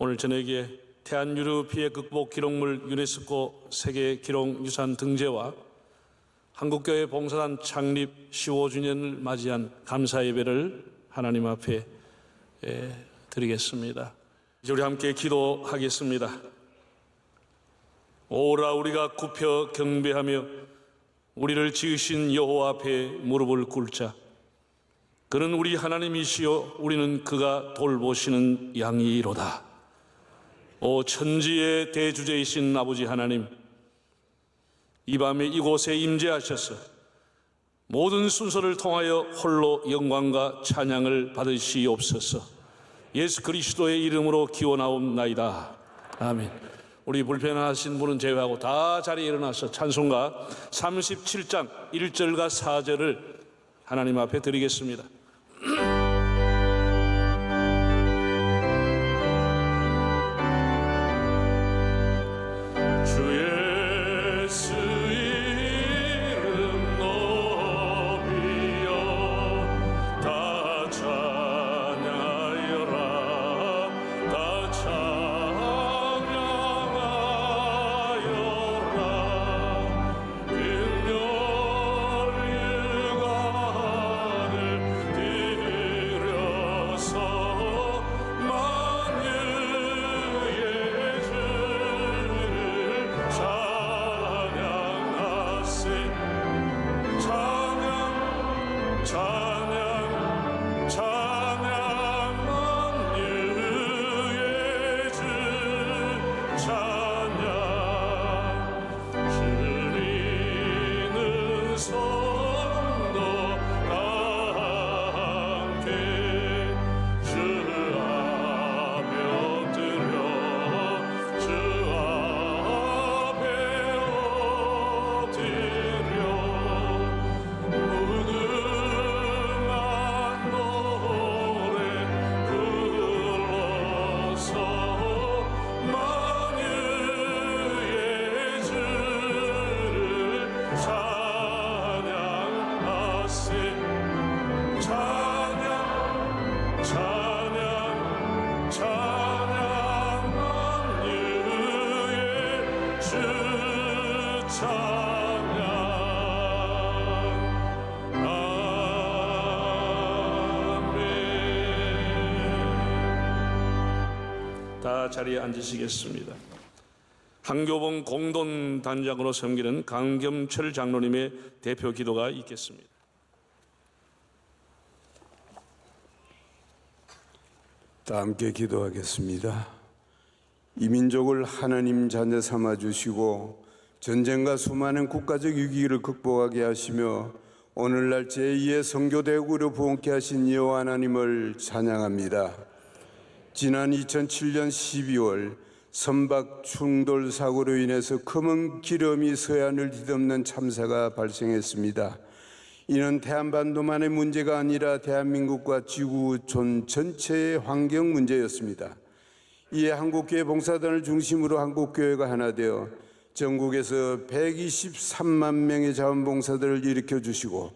오늘 저녁에 태안유류 피해 극복 기록물 유네스코 세계 기록유산 등재와 한국교회 봉사단 창립 15주년을 맞이한 감사 예배를 하나님 앞에 드리겠습니다. 이제 우리 함께 기도하겠습니다. 오라 우리가 굽혀 경배하며 우리를 지으신 여호와 앞에 무릎을 꿇자. 그는 우리 하나님이시요 우리는 그가 돌보시는 양이로다. 오 천지의 대주제이신 아버지 하나님, 이 밤에 이곳에 임재하셔서 모든 순서를 통하여 홀로 영광과 찬양을 받으시옵소서. 예수 그리스도의 이름으로 기원하옵나이다. 아멘. 우리 불편하신 분은 제외하고 다 자리에 일어나서 찬송가 37장 1절과 4절을 하나님 앞에 드리겠습니다. 다 자리에 앉으시겠습니다. 한교봉 공동단장으로 섬기는 강겸철 장로님의 대표 기도가 있겠습니다. 다 함께 기도하겠습니다. 이 민족을 하나님 자녀 삼아주시고 전쟁과 수많은 국가적 위기를 극복하게 하시며 오늘날 제2의 성교대국으로 부흥케 하신 여호와 하나님을 찬양합니다. 지난 2007년 12월 선박 충돌 사고로 인해서 검은 기름이 서해안을 뒤덮는 참사가 발생했습니다. 이는 대한반도만의 문제가 아니라 대한민국과 지구촌 전체의 환경 문제였습니다. 이에 한국교회 봉사단을 중심으로 한국교회가 하나 되어 전국에서 123만 명의 자원봉사들을 일으켜 주시고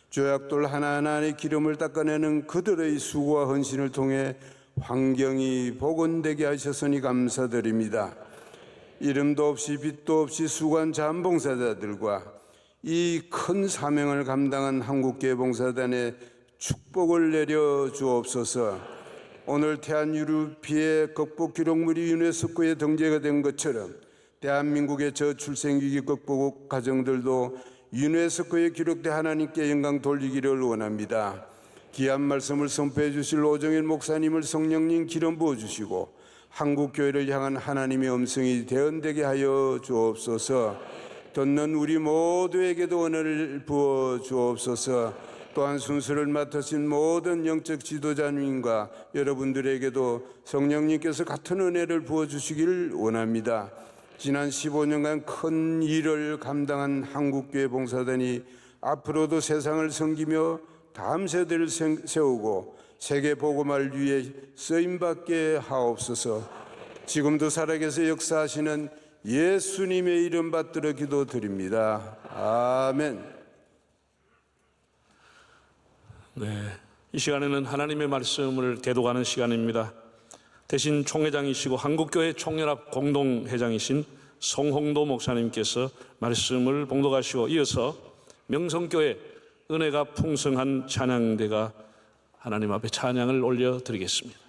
조약돌 하나하나의 기름을 닦아내는 그들의 수고와 헌신을 통해 환경이 복원되게 하셨으니 감사드립니다. 이름도 없이 빛도 없이 수고한 자원봉사자들과 이 큰 사명을 감당한 한국교회 봉사단에 축복을 내려 주옵소서. 오늘 태안유류 피해 극복 기록물이 유네스코에 등재가 된 것처럼 대한민국의 저출생위기 극복 가정들도 유네스코에 기록돼 하나님께 영광 돌리기를 원합니다. 귀한 말씀을 선포해 주실 오정일 목사님을 성령님 기름 부어주시고 한국교회를 향한 하나님의 음성이 대언되게 하여 주옵소서. 듣는 우리 모두에게도 은혜를 부어 주옵소서. 또한 순서를 맡으신 모든 영적 지도자님과 여러분들에게도 성령님께서 같은 은혜를 부어주시길 원합니다. 지난 15년간 큰 일을 감당한 한국교회 봉사단이 앞으로도 세상을 섬기며 다음 세대를 세우고 세계 복음화를 위해 쓰임받게 하옵소서. 지금도 살아계셔 역사하시는 예수님의 이름 받들어 기도드립니다. 아멘. 네, 이 시간에는 하나님의 말씀을 대독하는 시간입니다. 대신 총회장이시고 한국교회 총연합 공동회장이신 송홍도 목사님께서 말씀을 봉독하시고 이어서 명성교회 은혜가 풍성한 찬양대가 하나님 앞에 찬양을 올려드리겠습니다.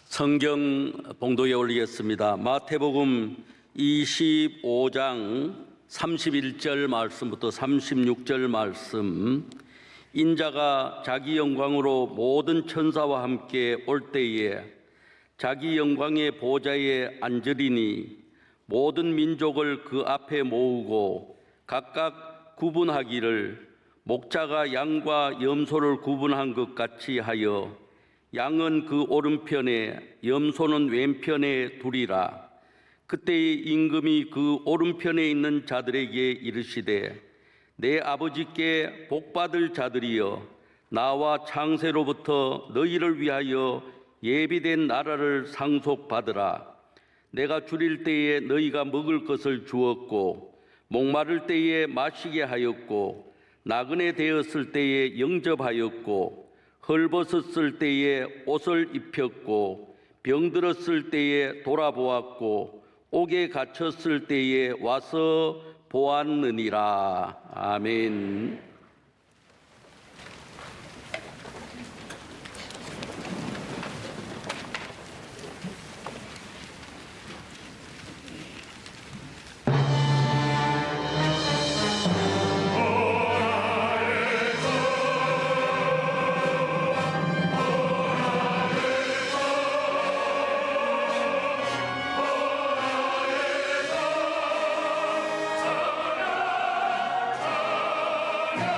성경 봉독에 올리겠습니다. 마태복음 25장 31절 말씀부터 36절 말씀. 인자가 자기 영광으로 모든 천사와 함께 올 때에 자기 영광의 보좌에 앉으리니 모든 민족을 그 앞에 모으고 각각 구분하기를 목자가 양과 염소를 구분한 것 같이 하여 양은 그 오른편에 염소는 왼편에 두리라. 그때의 임금이 그 오른편에 있는 자들에게 이르시되 내 아버지께 복받을 자들이여 나와 창세로부터 너희를 위하여 예비된 나라를 상속받으라. 내가 줄일 때에 너희가 먹을 것을 주었고 목마를 때에 마시게 하였고 나그네 되었을 때에 영접하였고 헐벗었을 때에 옷을 입혔고 병들었을 때에 돌아보았고 옥에 갇혔을 때에 와서 보았느니라. 아멘. 주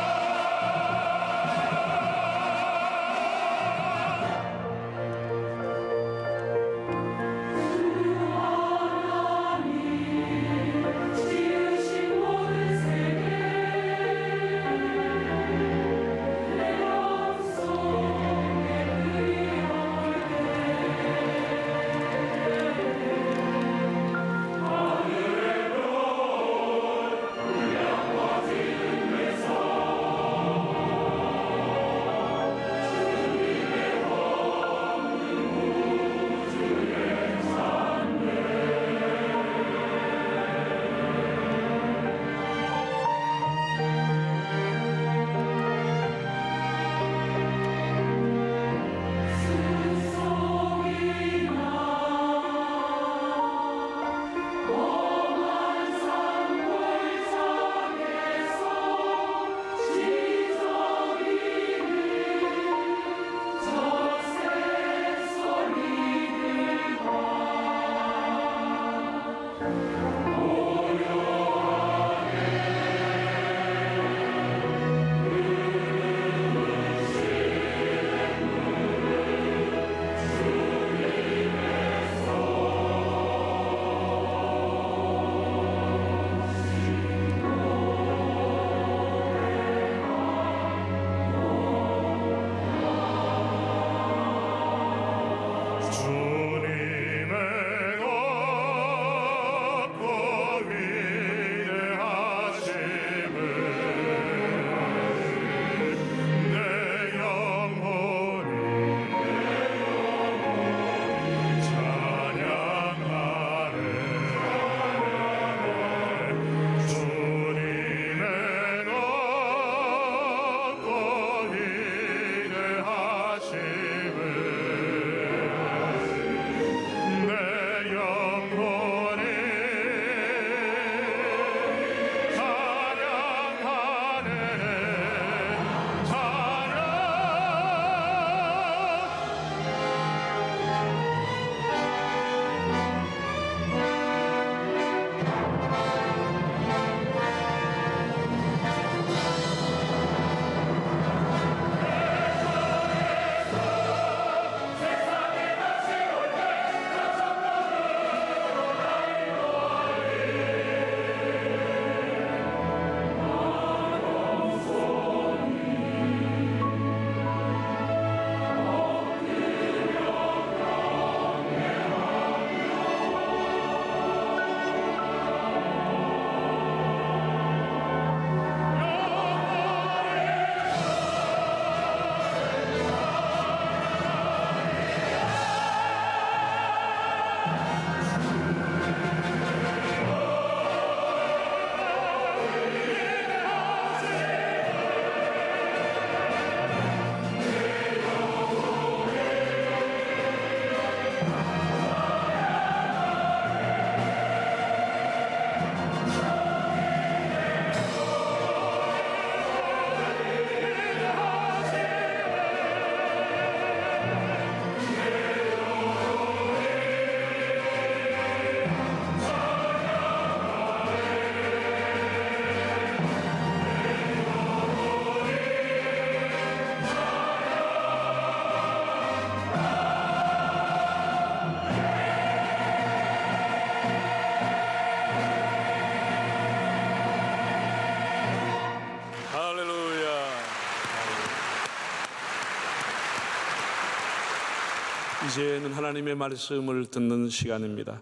이제는 하나님의 말씀을 듣는 시간입니다.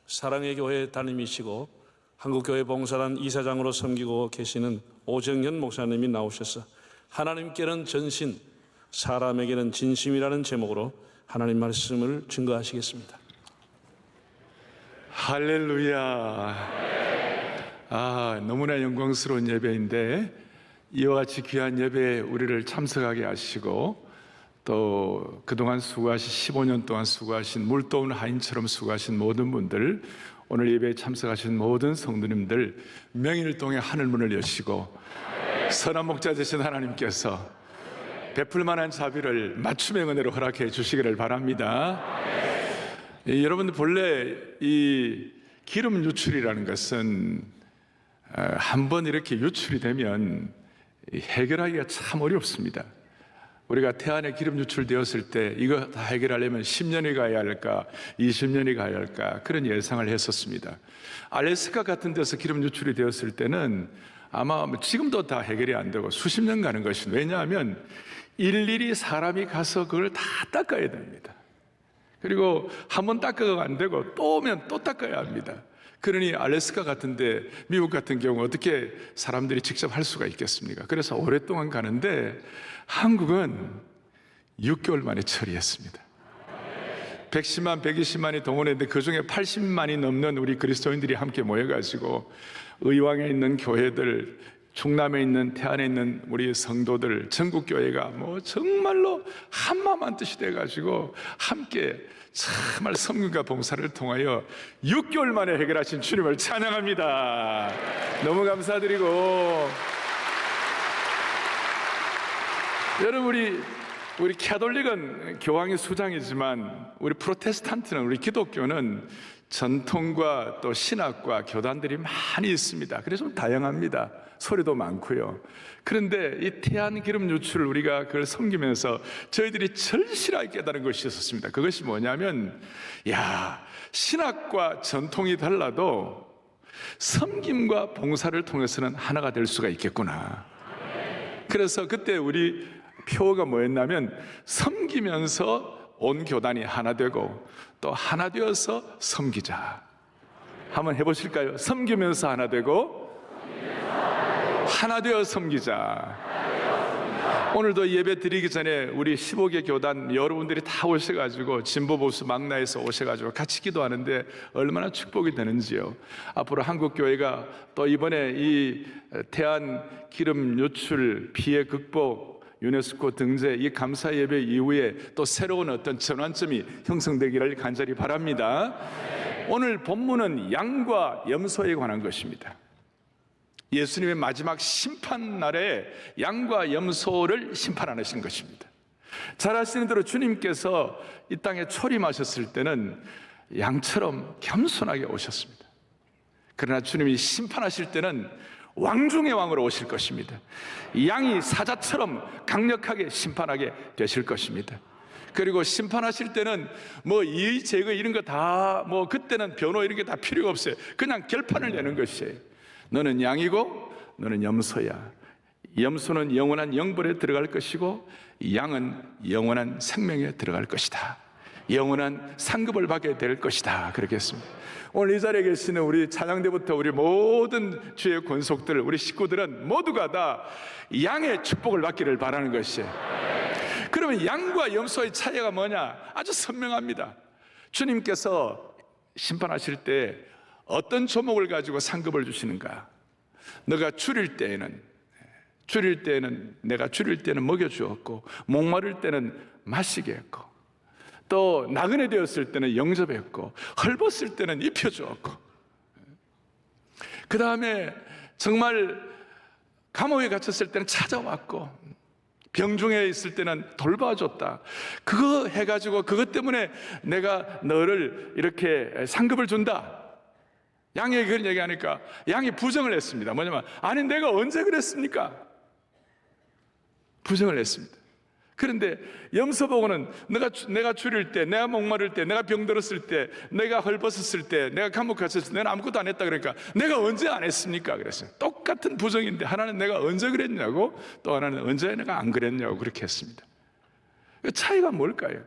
사랑의 교회 담임이시고 한국교회 봉사단 이사장으로 섬기고 계시는 오정현 목사님이 나오셔서 하나님께는 전신, 사람에게는 진심이라는 제목으로 하나님 말씀을 증거하시겠습니다. 할렐루야. 너무나 영광스러운 예배인데 이와 같이 귀한 예배에 우리를 참석하게 하시고 또 그동안 수고하신 15년 동안 수고하신 물도운 하인처럼 수고하신 모든 분들, 오늘 예배에 참석하신 모든 성도님들 명인을 통해 하늘문을 여시고 선한 목자 되신 하나님께서 베풀 만한 자비를 맞춤의 은혜로 허락해 주시기를 바랍니다. 여러분들 본래 이 기름 유출이라는 것은 한번 이렇게 유출이 되면 해결하기가 참 어렵습니다. 우리가 태안에 기름 유출되었을 때 이거 다 해결하려면 10년이 가야 할까 20년이 가야 할까 그런 예상을 했었습니다. 알래스카 같은 데서 기름 유출이 되었을 때는 아마 지금도 다 해결이 안 되고 수십 년 가는 것입니다. 왜냐하면 일일이 사람이 가서 그걸 다 닦아야 됩니다. 그리고 한번 닦아가 안 되고 또 오면 또 닦아야 합니다. 그러니 알래스카 같은데 미국 같은 경우 어떻게 사람들이 직접 할 수가 있겠습니까? 그래서 오랫동안 가는데 한국은 6개월 만에 처리했습니다. 110만, 120만이 동원했는데 그중에 80만이 넘는 우리 그리스도인들이 함께 모여가지고 의왕에 있는 교회들, 충남에 있는 태안에 있는 우리 성도들, 전국교회가 정말로 한마음 뜻이 돼가지고 함께 정말 섬김과 봉사를 통하여 6개월 만에 해결하신 주님을 찬양합니다. 너무 감사드리고, 여러분 우리 캐톨릭은 교황이 수장이지만 우리 프로테스탄트는, 우리 기독교는 전통과 또 신학과 교단들이 많이 있습니다. 그래서 좀 다양합니다. 소리도 많고요. 그런데 이 태안 기름 유출을 우리가 그걸 섬기면서 저희들이 절실하게 깨달은 것이 있었습니다. 그것이 뭐냐면, 신학과 전통이 달라도 섬김과 봉사를 통해서는 하나가 될 수가 있겠구나. 그래서 그때 우리 표어가 뭐였냐면, 섬기면서 온 교단이 하나 되고 또 하나 되어서 섬기자. 한번 해보실까요? 섬기면서 하나 되고 하나 되어 섬기자. 오늘도 예배 드리기 전에 우리 15개 교단 여러분들이 다 오셔가지고 진보 보수 망라에서 오셔가지고 같이 기도하는데 얼마나 축복이 되는지요. 앞으로 한국교회가 또 이번에 이 태안 기름 유출 피해 극복 유네스코 등재 이 감사 예배 이후에 또 새로운 어떤 전환점이 형성되기를 간절히 바랍니다. 오늘 본문은 양과 염소에 관한 것입니다. 예수님의 마지막 심판 날에 양과 염소를 심판하신 것입니다. 잘 아시는 대로 주님께서 이 땅에 초림하셨을 때는 양처럼 겸손하게 오셨습니다. 그러나 주님이 심판하실 때는 왕 중의 왕으로 오실 것입니다. 양이 사자처럼 강력하게 심판하게 되실 것입니다. 그리고 심판하실 때는 이의 제거 이런 거 다 그때는 변호 이런 게 다 필요가 없어요. 그냥 결판을 내는 것이에요. 너는 양이고 너는 염소야. 염소는 영원한 영벌에 들어갈 것이고 양은 영원한 생명에 들어갈 것이다. 영원한 상급을 받게 될 것이다. 그렇게 했습니다. 오늘 이 자리에 계시는 우리 찬양대부터 우리 모든 주의 권속들, 우리 식구들은 모두가 다 양의 축복을 받기를 바라는 것이에요. 그러면 양과 염소의 차이가 뭐냐? 아주 선명합니다. 주님께서 심판하실 때 어떤 조목을 가지고 상급을 주시는가? 너가 줄일 때에는 내가 줄일 때는 먹여주었고 목마를 때는 마시게 했고 또 나그네 되었을 때는 영접했고 헐벗을 때는 입혀주었고 그 다음에 정말 감옥에 갇혔을 때는 찾아왔고 병중에 있을 때는 돌봐줬다. 그거 해가지고 그것 때문에 내가 너를 이렇게 상급을 준다. 양에게 그런 얘기하니까 양이 부정을 했습니다. 뭐냐면 아니 내가 언제 그랬습니까? 부정을 했습니다. 그런데 염소 보고는 내가 줄일 때, 내가 목마를 때, 내가 병들었을 때, 내가 헐벗었을 때, 내가 감옥 갇혔을 때 내가 아무것도 안 했다 그러니까 내가 언제 안 했습니까? 그랬어요. 똑같은 부정인데 하나는 내가 언제 그랬냐고 또 하나는 언제 내가 안 그랬냐고 그렇게 했습니다. 그 차이가 뭘까요?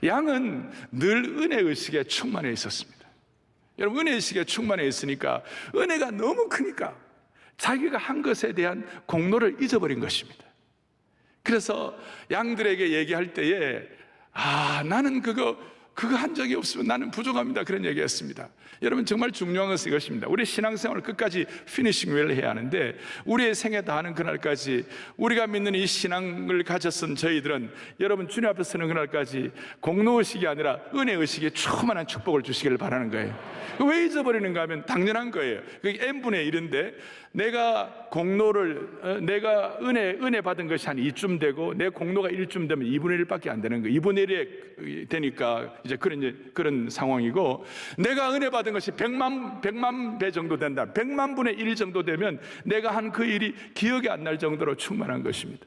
양은 늘 은혜의식에 충만해 있었습니다. 여러분, 은혜의식에 충만해 있으니까 은혜가 너무 크니까 자기가 한 것에 대한 공로를 잊어버린 것입니다. 그래서 양들에게 얘기할 때에 나는 그거 한 적이 없으면 나는 부족합니다, 그런 얘기했습니다. 여러분, 정말 중요한 것은 이것입니다. 우리 신앙생활을 끝까지 피니싱 웰 해야 하는데, 우리의 생에 다하는 그날까지, 우리가 믿는 이 신앙을 가졌은 저희들은 여러분 주님 앞에 서는 그날까지 공로의식이 아니라 은혜의식에 충만한 축복을 주시기를 바라는 거예요. 왜 잊어버리는가 하면 당연한 거예요. 그게 n분의 1인데 내가 공로를 내가 은혜 받은 것이 한 2쯤 되고 내 공로가 1쯤 되면 2분의 1밖에 안 되는 거예요. 2분의 1이 되니까 이제 그런 상황이고, 내가 은혜 받은 것이 100만 배 정도 된다, 100만 분의 1 정도 되면 내가 한 그 일이 기억이 안 날 정도로 충만한 것입니다.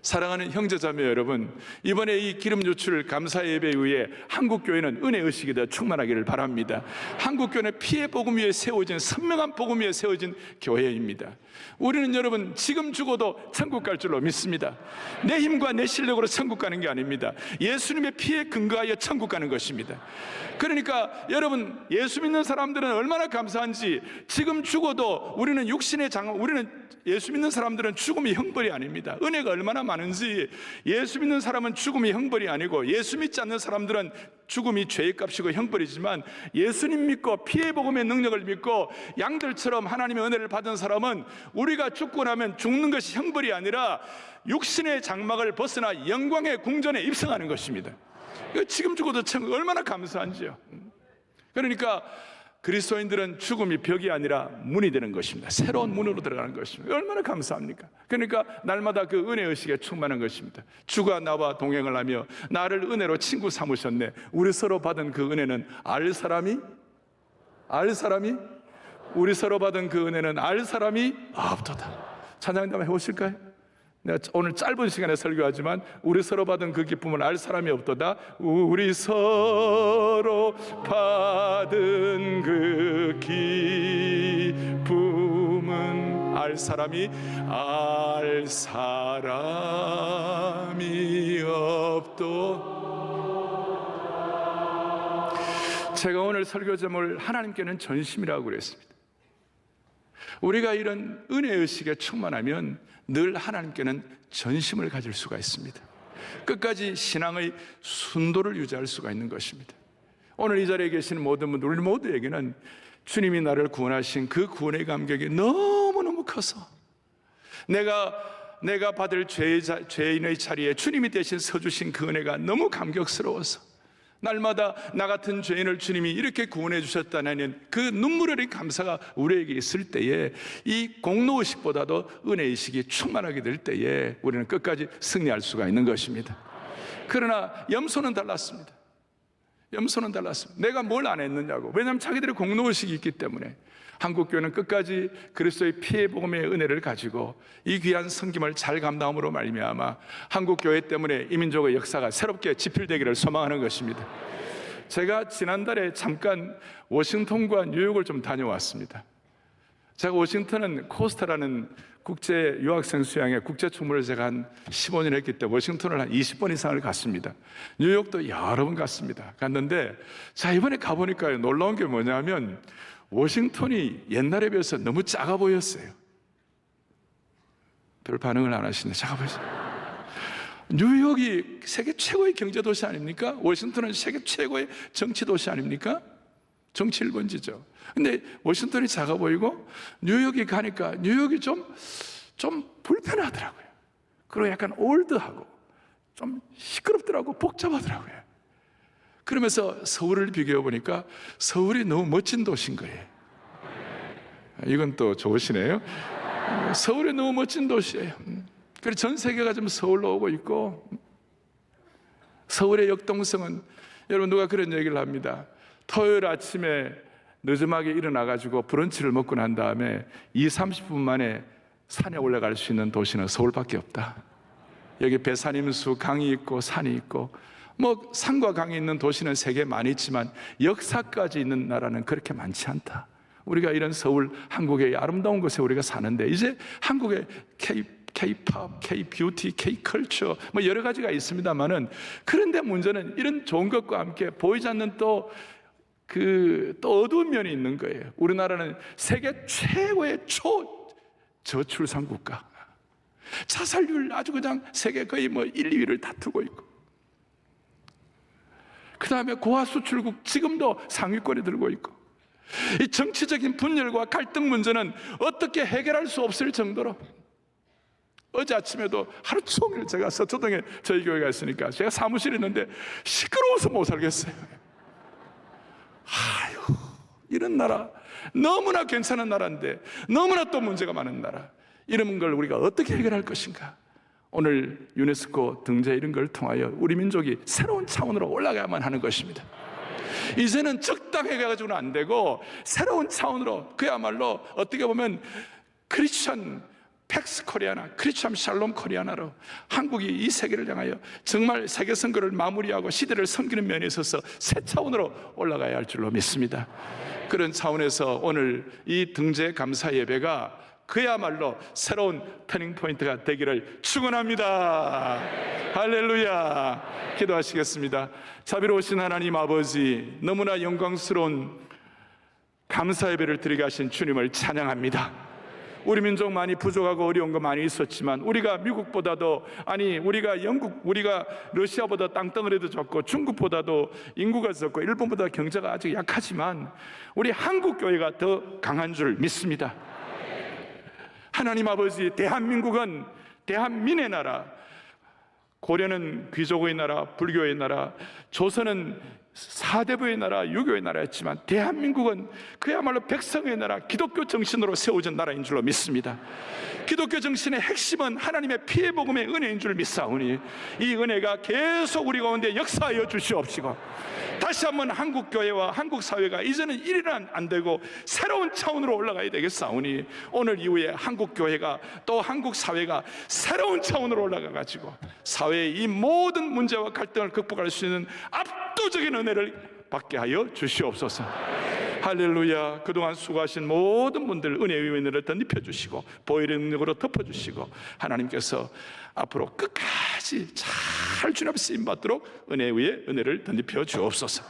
사랑하는 형제자매 여러분, 이번에 이 기름 유출 감사 예배에 의해 한국교회는 은혜의식이 더 충만하기를 바랍니다. 한국교회는 피의 복음 위에 세워진, 선명한 복음 위에 세워진 교회입니다. 우리는 여러분 지금 죽어도 천국 갈 줄로 믿습니다. 내 힘과 내 실력으로 천국 가는 게 아닙니다. 예수님의 피에 근거하여 천국 가는 것입니다. 그러니까 여러분, 예수 믿는 사람들은 얼마나 감사한지, 지금 죽어도 우리는 예수 믿는 사람들은 죽음이 형벌이 아닙니다. 은혜가 얼마나 많은지, 예수 믿는 사람은 죽음이 형벌이 아니고, 예수 믿지 않는 사람들은 죽음이 죄의 값이고 형벌이지만, 예수님 믿고 피의 복음의 능력을 믿고 양들처럼 하나님의 은혜를 받은 사람은 우리가 죽고 나면 죽는 것이 형벌이 아니라 육신의 장막을 벗어나 영광의 궁전에 입성하는 것입니다. 지금 죽어도 참 얼마나 감사한지요. 그러니까 그리스도인들은 죽음이 벽이 아니라 문이 되는 것입니다. 새로운 문으로 들어가는 것입니다. 얼마나 감사합니까? 그러니까 날마다 그 은혜의식에 충만한 것입니다. 주가 나와 동행을 하며 나를 은혜로 친구 삼으셨네. 우리 서로 받은 그 은혜는 알 사람이 우리 서로 받은 그 은혜는 알 사람이 없도다. 찬양 한번 해보실까요? 내가 오늘 짧은 시간에 설교하지만 우리 서로 받은 그 기쁨을 알 사람이 없도다. 우리 서로 받은 그 기쁨은 알 사람이 없도. 제가 오늘 설교 제목을 하나님께는 전심이라고 그랬습니다. 우리가 이런 은혜의식에 충만하면 늘 하나님께는 전심을 가질 수가 있습니다. 끝까지 신앙의 순도를 유지할 수가 있는 것입니다. 오늘 이 자리에 계시는 모든 분들, 우리 모두에게는 주님이 나를 구원하신 그 구원의 감격이 너무너무 커서 내가 받을 죄인의 자리에 주님이 대신 서주신 그 은혜가 너무 감격스러워서, 날마다 나 같은 죄인을 주님이 이렇게 구원해 주셨다는 그 눈물 어린 감사가 우리에게 있을 때에, 이 공로의식보다도 은혜의식이 충만하게 될 때에 우리는 끝까지 승리할 수가 있는 것입니다. 그러나 염소는 달랐습니다. 내가 뭘 안 했느냐고. 왜냐하면 자기들의 공로의식이 있기 때문에. 한국교회는 끝까지 그리스도의 피의 복음의 은혜를 가지고 이 귀한 섬김을 잘 감당함으로 말미암아 한국교회 때문에 이민족의 역사가 새롭게 지필되기를 소망하는 것입니다. 제가 지난달에 잠깐 워싱턴과 뉴욕을 좀 다녀왔습니다. 제가 워싱턴은 코스타라는 국제 유학생 수양의 국제 총무를 제가 한 15년 했기 때문에 워싱턴을 한 20번 이상을 갔습니다. 뉴욕도 여러 번 갔는데, 자, 이번에 가보니까요, 놀라운 게 뭐냐면 워싱턴이 옛날에 비해서 너무 작아 보였어요. 별 반응을 안 하시네. 작아 보였어요. 뉴욕이 세계 최고의 경제도시 아닙니까? 워싱턴은 세계 최고의 정치도시 아닙니까? 정치 1번지죠. 근데 워싱턴이 작아 보이고 뉴욕이 가니까 뉴욕이 좀 불편하더라고요. 그리고 약간 올드하고 좀 시끄럽더라고, 복잡하더라고요. 그러면서 서울을 비교해 보니까 서울이 너무 멋진 도시인 거예요. 이건 또 좋으시네요. 서울이 너무 멋진 도시예요. 그래서 전 세계가 좀 서울로 오고 있고, 서울의 역동성은, 여러분 누가 그런 얘기를 합니다. 토요일 아침에 늦음하게 일어나가지고 브런치를 먹고 난 다음에 20-30분 만에 산에 올라갈 수 있는 도시는 서울밖에 없다. 여기 배산임수, 강이 있고 산이 있고, 뭐 산과 강이 있는 도시는 세계에 많이 있지만 역사까지 있는 나라는 그렇게 많지 않다. 우리가 이런 서울, 한국의 아름다운 곳에 우리가 사는데, 이제 한국의 K-팝, K-뷰티, K-컬처 뭐 여러 가지가 있습니다만은, 그런데 문제는 이런 좋은 것과 함께 보이지 않는 또 어두운 면이 있는 거예요. 우리나라는 세계 최고의 저출산 국가, 자살률 아주 그냥 세계 거의 뭐 1, 2위를 다투고 있고, 그 다음에 고화 수출국 지금도 상위권에 들고 있고, 이 정치적인 분열과 갈등 문제는 어떻게 해결할 수 없을 정도로, 어제 아침에도 하루 종일 제가 서초동에 저희 교회가 있으니까 제가 사무실에 있는데 시끄러워서 못 살겠어요. 아유, 이런 나라, 너무나 괜찮은 나라인데 너무나 또 문제가 많은 나라, 이런 걸 우리가 어떻게 해결할 것인가? 오늘 유네스코 등재 이런 걸 통하여 우리 민족이 새로운 차원으로 올라가야만 하는 것입니다. 이제는 적당해가지고는 안 되고 새로운 차원으로, 그야말로 어떻게 보면 크리스천 팩스 코리아나, 크리스천 샬롬 코리아나로 한국이 이 세계를 향하여 정말 세계 선거를 마무리하고 시대를 섬기는 면에 있어서 새 차원으로 올라가야 할 줄로 믿습니다. 그런 차원에서 오늘 이 등재 감사 예배가 그야말로 새로운 터닝 포인트가 되기를 축원합니다. 할렐루야. 기도하시겠습니다. 자비로우신 하나님 아버지, 너무나 영광스러운 감사 예배를 드리게 하신 주님을 찬양합니다. 우리 민족 많이 부족하고 어려운 거 많이 있었지만, 우리가 미국보다도, 우리가 영국, 우리가 러시아보다 땅덩어리도 적고 중국보다도 인구가 적고 일본보다 경제가 아직 약하지만 우리 한국 교회가 더 강한 줄 믿습니다. 하나님 아버지, 대한민국은 대한민의 나라, 고려는 귀족의 나라, 불교의 나라, 조선은 사대부의 나라, 유교의 나라였지만 대한민국은 그야말로 백성의 나라, 기독교 정신으로 세워진 나라인 줄로 믿습니다. 기독교 정신의 핵심은 하나님의 피의 복음의 은혜인 줄 믿사오니 이 은혜가 계속 우리 가운데 역사하여 주시옵시고, 다시 한번 한국 교회와 한국 사회가 이제는 일이는 안 되고 새로운 차원으로 올라가야 되겠사오니, 오늘 이후에 한국 교회가 또 한국 사회가 새로운 차원으로 올라가 가지고 사회의 이 모든 문제와 갈등을 극복할 수 있는 압도적인 은혜를 받게 하여 주시옵소서. 할렐루야. 그동안 수고하신 모든 분들 은혜의 은혜를 덧입혀 주시고 보혈의 능력으로 덮어 주시고, 하나님께서 앞으로 끝까지 잘 주님 쓰임 받도록 은혜 위에 은혜를 덧입혀 주옵소서.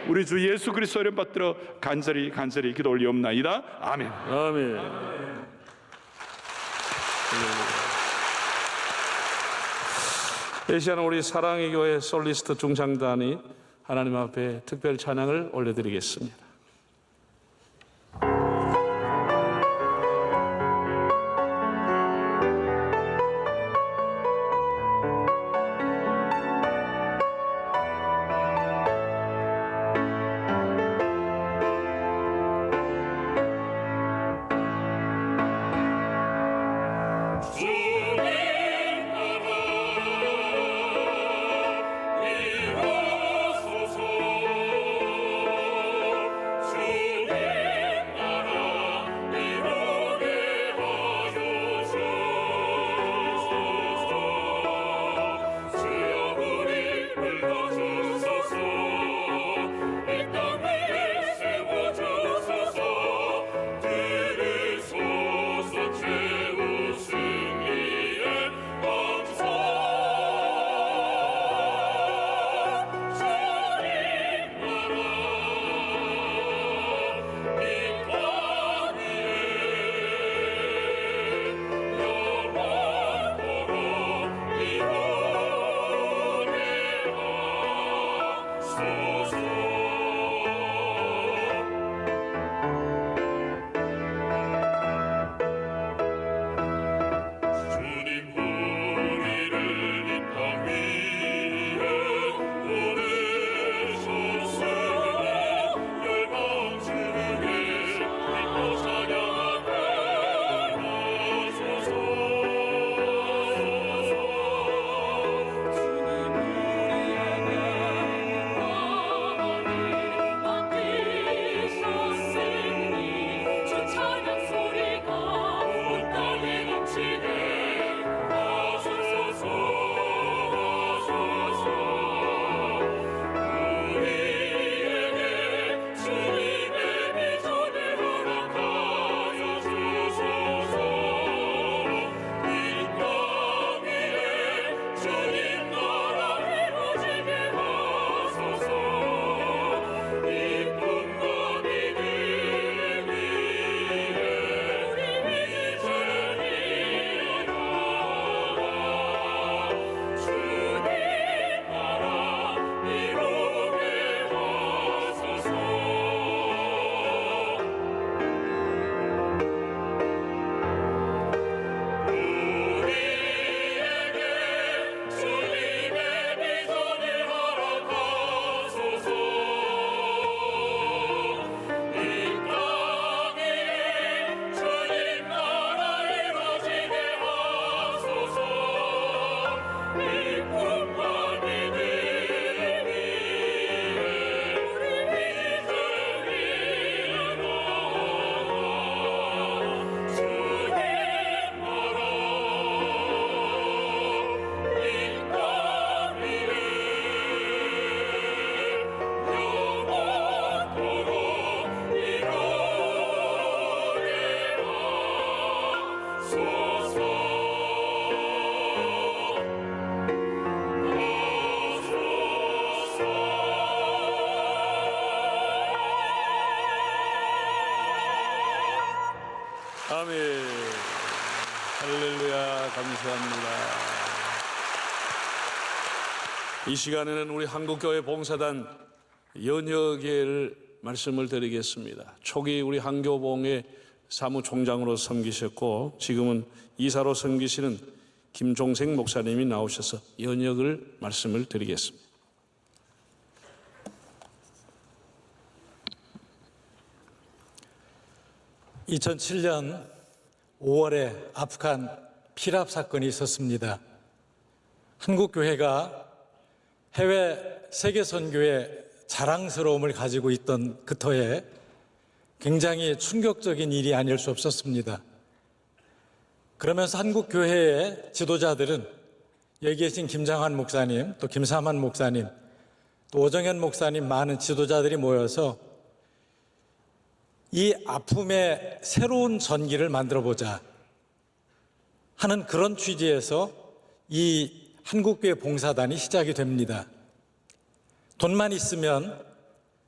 우리 주 예수 그리스도 이름 받들어 간절히 기도 올리옵나이다. 아멘. 아멘. 이 시간 우리 사랑의 교회 솔리스트 중창단이 하나님 앞에 특별 찬양을 올려드리겠습니다. 감사합니다. 이 시간에는 우리 한국교회 봉사단 연여계를 말씀을 드리겠습니다. 초기 우리 한교봉의 사무총장으로 섬기셨고 지금은 이사로 섬기시는 김종생 목사님이 나오셔서 연역을 말씀을 드리겠습니다. (2007년 5월에) 아프간 피랍 사건이 있었습니다. 한국교회가 해외 세계 선교의 자랑스러움을 가지고 있던 그 터에 굉장히 충격적인 일이 아닐 수 없었습니다. 그러면서 한국교회의 지도자들은 여기 계신 김장환 목사님, 또 김삼환 목사님, 또 오정현 목사님 많은 지도자들이 모여서 이 아픔의 새로운 전기를 만들어보자 하는 그런 취지에서 이 한국교회 봉사단이 시작이 됩니다. 돈만 있으면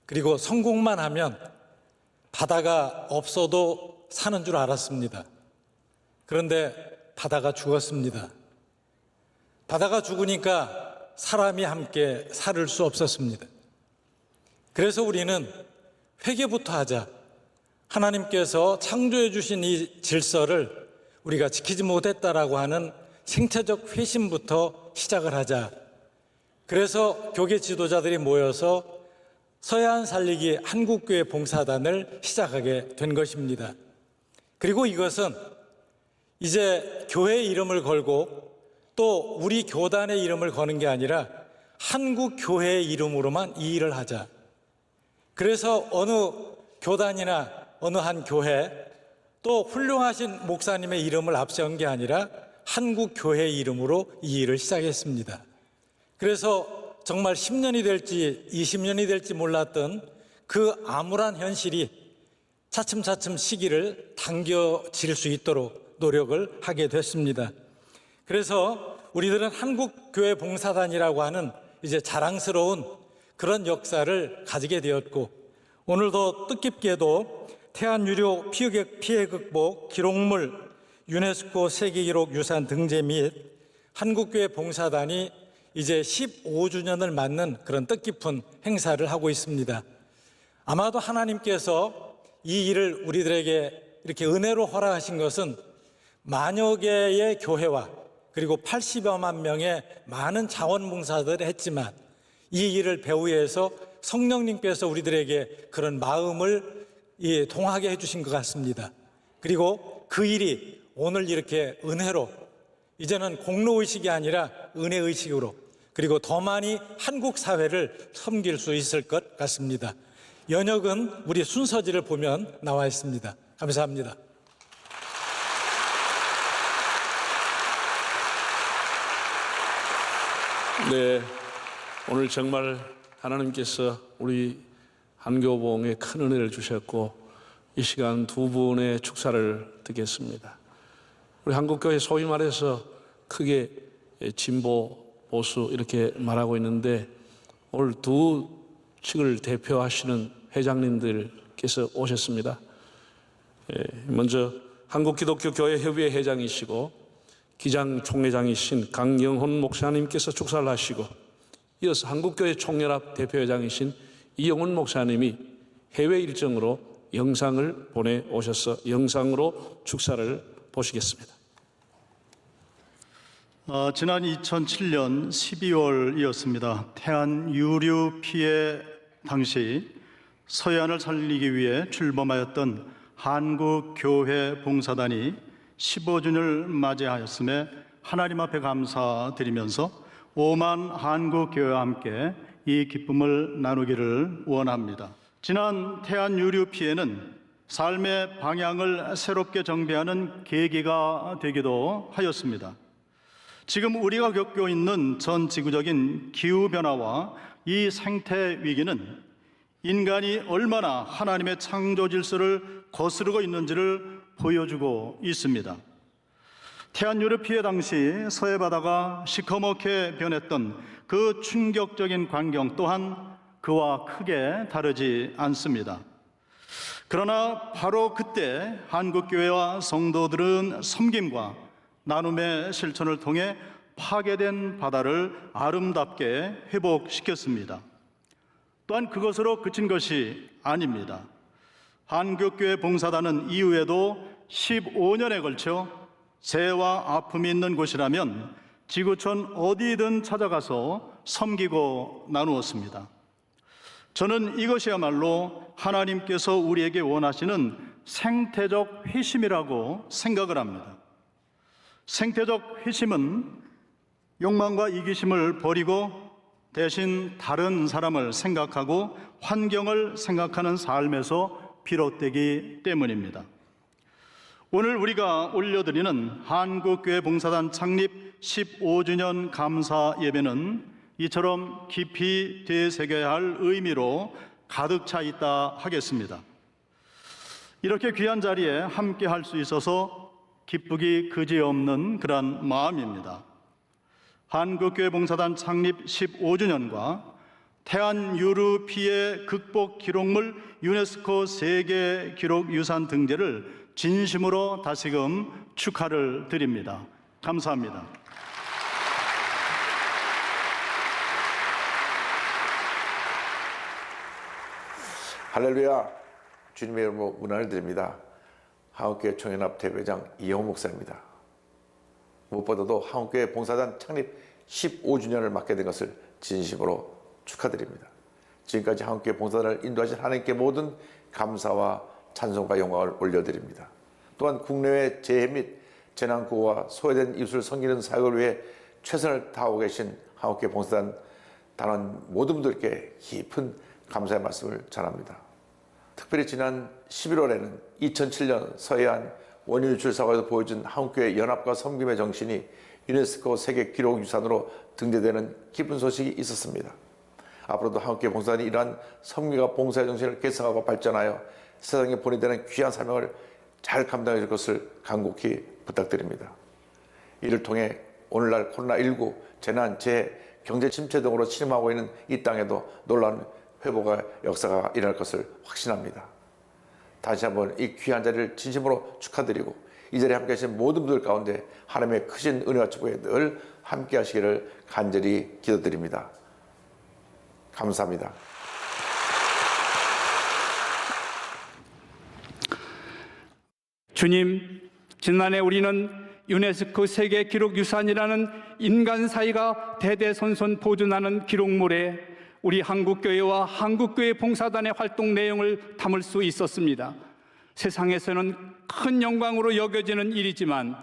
그리고 성공만 하면 바다가 없어도 사는 줄 알았습니다. 그런데 바다가 죽었습니다. 바다가 죽으니까 사람이 함께 살을 수 없었습니다. 그래서 우리는 회개부터 하자. 하나님께서 창조해 주신 이 질서를 우리가 지키지 못했다라고 하는 생태적 회심부터 시작을 하자. 그래서 교계 지도자들이 모여서 서해안 살리기 한국교회 봉사단을 시작하게 된 것입니다. 그리고 이것은 이제 교회의 이름을 걸고 또 우리 교단의 이름을 거는 게 아니라 한국교회의 이름으로만 이 일을 하자. 그래서 어느 교단이나 어느 한 교회 또 훌륭하신 목사님의 이름을 앞세운 게 아니라 한국교회의 이름으로 이 일을 시작했습니다. 그래서 정말 10년이 될지 20년이 될지 몰랐던 그 암울한 현실이 차츰차츰 시기를 당겨질 수 있도록 노력을 하게 됐습니다. 그래서 우리들은 한국교회 봉사단이라고 하는 이제 자랑스러운 그런 역사를 가지게 되었고, 오늘도 뜻깊게도 태안유료 피해 극복 기록물 유네스코 세계기록 유산 등재 및 한국교회 봉사단이 이제 15주년을 맞는 그런 뜻깊은 행사를 하고 있습니다. 아마도 하나님께서 이 일을 우리들에게 이렇게 은혜로 허락하신 것은 만여 개의 교회와 그리고 80여만 명의 많은 자원봉사들을 했지만 이 일을 배후에서 성령님께서 우리들에게 그런 마음을 동하게 해주신 것 같습니다. 그리고 그 일이 오늘 이렇게 은혜로, 이제는 공로의식이 아니라 은혜의식으로, 그리고 더 많이 한국 사회를 섬길 수 있을 것 같습니다. 연역은 우리 순서지를 보면 나와 있습니다. 감사합니다. 네, 오늘 정말 하나님께서 우리 한교봉에 큰 은혜를 주셨고 이 시간 두 분의 축사를 듣겠습니다. 우리 한국교회 소위 말해서 크게 진보, 보수 이렇게 말하고 있는데 오늘 두 측을 대표하시는 회장님들께서 오셨습니다. 먼저 한국기독교교회협의회 회장이시고 기장 총회장이신 강영훈 목사님께서 축사를 하시고, 이어서 한국교회 총연합 대표회장이신 이영훈 목사님이 해외 일정으로 영상을 보내오셔서 영상으로 축사를 보시겠습니다. 지난 2007년 12월이었습니다. 태안 유류 피해 당시 서해안을 살리기 위해 출범하였던 한국교회 봉사단이 15주년을 맞이하였음에 하나님 앞에 감사드리면서 오만 한국교회와 함께 이 기쁨을 나누기를 원합니다. 지난 태안 유류 피해는 삶의 방향을 새롭게 정비하는 계기가 되기도 하였습니다. 지금 우리가 겪고 있는 전 지구적인 기후변화와 이 생태 위기는 인간이 얼마나 하나님의 창조 질서를 거스르고 있는지를 보여주고 있습니다. 태안 유류 피해 당시 서해 바다가 시커멓게 변했던 그 충격적인 광경 또한 그와 크게 다르지 않습니다. 그러나 바로 그때 한국교회와 성도들은 섬김과 나눔의 실천을 통해 파괴된 바다를 아름답게 회복시켰습니다. 또한 그것으로 그친 것이 아닙니다. 한국교회 봉사단은 이후에도 15년에 걸쳐 재해와 아픔이 있는 곳이라면 지구촌 어디든 찾아가서 섬기고 나누었습니다. 저는 이것이야말로 하나님께서 우리에게 원하시는 생태적 회심이라고 생각을 합니다. 생태적 회심은 욕망과 이기심을 버리고 대신 다른 사람을 생각하고 환경을 생각하는 삶에서 비롯되기 때문입니다. 오늘 우리가 올려드리는 한국교회 봉사단 창립 15주년 감사 예배는 이처럼 깊이 되새겨야 할 의미로 가득 차 있다 하겠습니다. 이렇게 귀한 자리에 함께 할 수 있어서 기쁘기 그지없는 그런 마음입니다. 한국교회 봉사단 창립 15주년과 태안 유류 피해 극복 기록물 유네스코 세계 기록 유산 등재를 진심으로 다시금 축하를 드립니다. 감사합니다. 할렐루야. 주님의 이름으로 문안을 드립니다. 한국교회 총연합 대회장 이영호 목사입니다. 무엇보다도 한국교회 봉사단 창립 15주년을 맞게 된 것을 진심으로 축하드립니다. 지금까지 한국교회 봉사단을 인도하신 하나님께 모든 감사와 찬송과 영광을 올려드립니다. 또한 국내외 재해 및 재난구호와 소외된 이웃을 섬기는 사역을 위해 최선을 다하고 계신 한국교회 봉사단 단원 모든 분들께 깊은 감사의 말씀을 전합니다. 특별히 지난 11월에는 2007년 서해안 원유 유출 사고에서 보여준 한국교회 연합과 섬김의 정신이 유네스코 세계 기록 유산으로 등재되는 기쁜 소식이 있었습니다. 앞으로도 한국교회 봉사단이 이러한 섬김과 봉사의 정신을 계승하고 발전하여 세상에 보내되는 귀한 사명을 잘 감당해 줄 것을 간곡히 부탁드립니다. 이를 통해 오늘날 코로나19, 재난, 재해, 경제 침체 등으로 침하고 있는 이 땅에도 놀라운 회복의 역사가 일어날 것을 확신합니다. 다시 한번 이 귀한 자리를 진심으로 축하드리고 이 자리에 함께 하신 모든 분들 가운데 하나님의 크신 은혜와 축복에 늘 함께 하시기를 간절히 기도드립니다. 감사합니다. 주님, 지난해 우리는 유네스코 세계 기록 유산이라는 인간 사이가 대대손손 보존하는 기록물에 우리 한국교회와 한국교회 봉사단의 활동 내용을 담을 수 있었습니다. 세상에서는 큰 영광으로 여겨지는 일이지만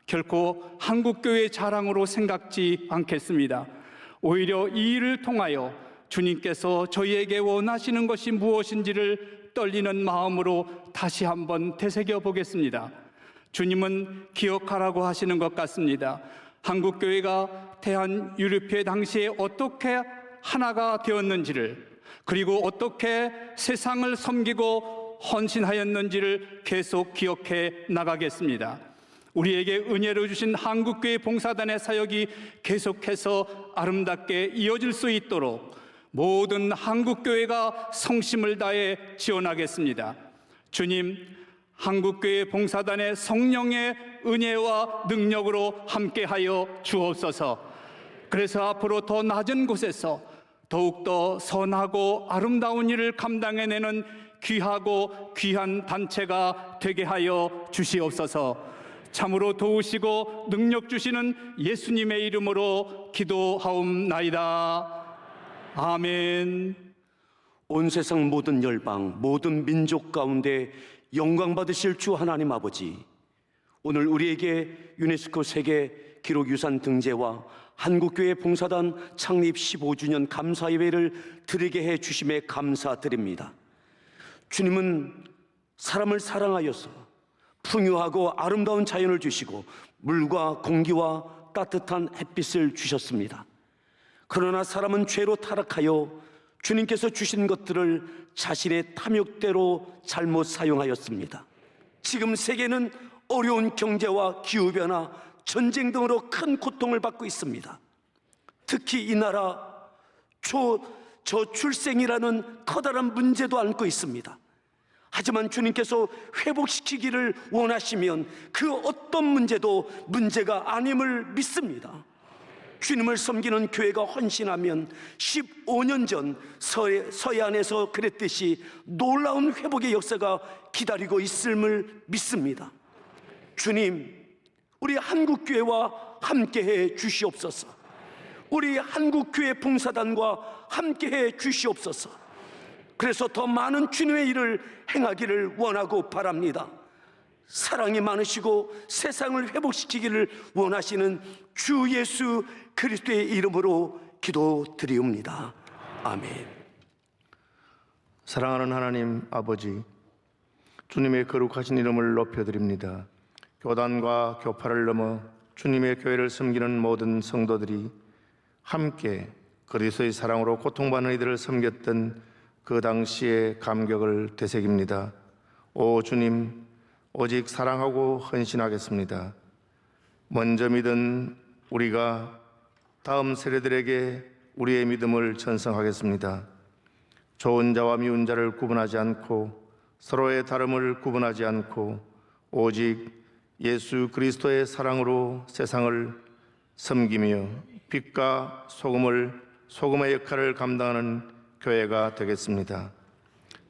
결코 한국교회의 자랑으로 생각지 않겠습니다. 오히려 이 일을 통하여 주님께서 저희에게 원하시는 것이 무엇인지를 떨리는 마음으로 다시 한번 되새겨 보겠습니다. 주님은 기억하라고 하시는 것 같습니다. 한국교회가 대한 유류피해 당시에 어떻게 하나가 되었는지를, 그리고 어떻게 세상을 섬기고 헌신하였는지를 계속 기억해 나가겠습니다. 우리에게 은혜를 주신 한국교회 봉사단의 사역이 계속해서 아름답게 이어질 수 있도록 모든 한국교회가 성심을 다해 지원하겠습니다. 주님, 한국교회 봉사단의 성령의 은혜와 능력으로 함께하여 주옵소서. 그래서 앞으로 더 낮은 곳에서 더욱더 선하고 아름다운 일을 감당해내는 귀하고 귀한 단체가 되게 하여 주시옵소서. 참으로 도우시고 능력 주시는 예수님의 이름으로 기도하옵나이다. 아멘. 온 세상 모든 열방, 모든 민족 가운데 영광 받으실 주 하나님 아버지, 오늘 우리에게 유네스코 세계 기록유산 등재와 한국교회 봉사단 창립 15주년 감사예배를 드리게 해 주심에 감사드립니다. 주님은 사람을 사랑하여서 풍요하고 아름다운 자연을 주시고 물과 공기와 따뜻한 햇빛을 주셨습니다. 그러나 사람은 죄로 타락하여 주님께서 주신 것들을 자신의 탐욕대로 잘못 사용하였습니다. 지금 세계는 어려운 경제와 기후변화, 전쟁 등으로 큰 고통을 받고 있습니다. 특히 이 나라 저출생이라는 커다란 문제도 안고 있습니다. 하지만 주님께서 회복시키기를 원하시면 그 어떤 문제도 문제가 아님을 믿습니다. 주님을 섬기는 교회가 헌신하면 15년 전 서해안에서 그랬듯이 놀라운 회복의 역사가 기다리고 있음을 믿습니다. 주님, 우리 한국교회와 함께해 주시옵소서. 우리 한국교회 봉사단과 함께해 주시옵소서. 그래서 더 많은 주님의 일을 행하기를 원하고 바랍니다. 사랑이 많으시고 세상을 회복시키기를 원하시는 주 예수 그리스도의 이름으로 기도드리옵니다. 아멘. 사랑하는 하나님 아버지, 주님의 거룩하신 이름을 높여드립니다. 교단과 교파를 넘어 주님의 교회를 섬기는 모든 성도들이 함께 그리스도의 사랑으로 고통받는 이들을 섬겼던 그 당시의 감격을 되새깁니다. 오 주님, 오직 사랑하고 헌신하겠습니다. 먼저 믿은 우리가 다음 세대들에게 우리의 믿음을 전승하겠습니다. 좋은 자와 미운 자를 구분하지 않고 서로의 다름을 구분하지 않고 오직 예수 그리스도의 사랑으로 세상을 섬기며 빛과 소금의 역할을 감당하는 교회가 되겠습니다.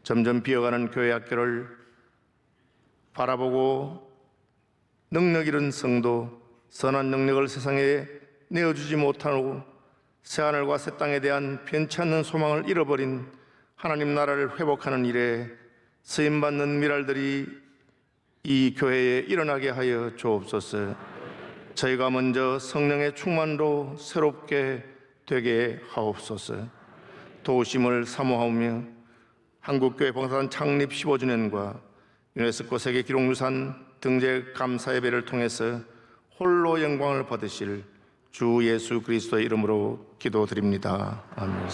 점점 비어가는 교회 학교를 바라보고 능력 잃은 성도, 선한 능력을 세상에 내어주지 못하고 새하늘과 새 땅에 대한 변치 않는 소망을 잃어버린 하나님 나라를 회복하는 일에 쓰임받는 미랄들이 이 교회에 일어나게 하여 주옵소서. 저희가 먼저 성령의 충만으로 새롭게 되게 하옵소서. 도우심을 사모하며 한국교회 봉사단 창립 15주년과 유네스코 세계 기록유산 등재 감사 예배를 통해서 홀로 영광을 받으실 주 예수 그리스도의 이름으로 기도드립니다. 아멘.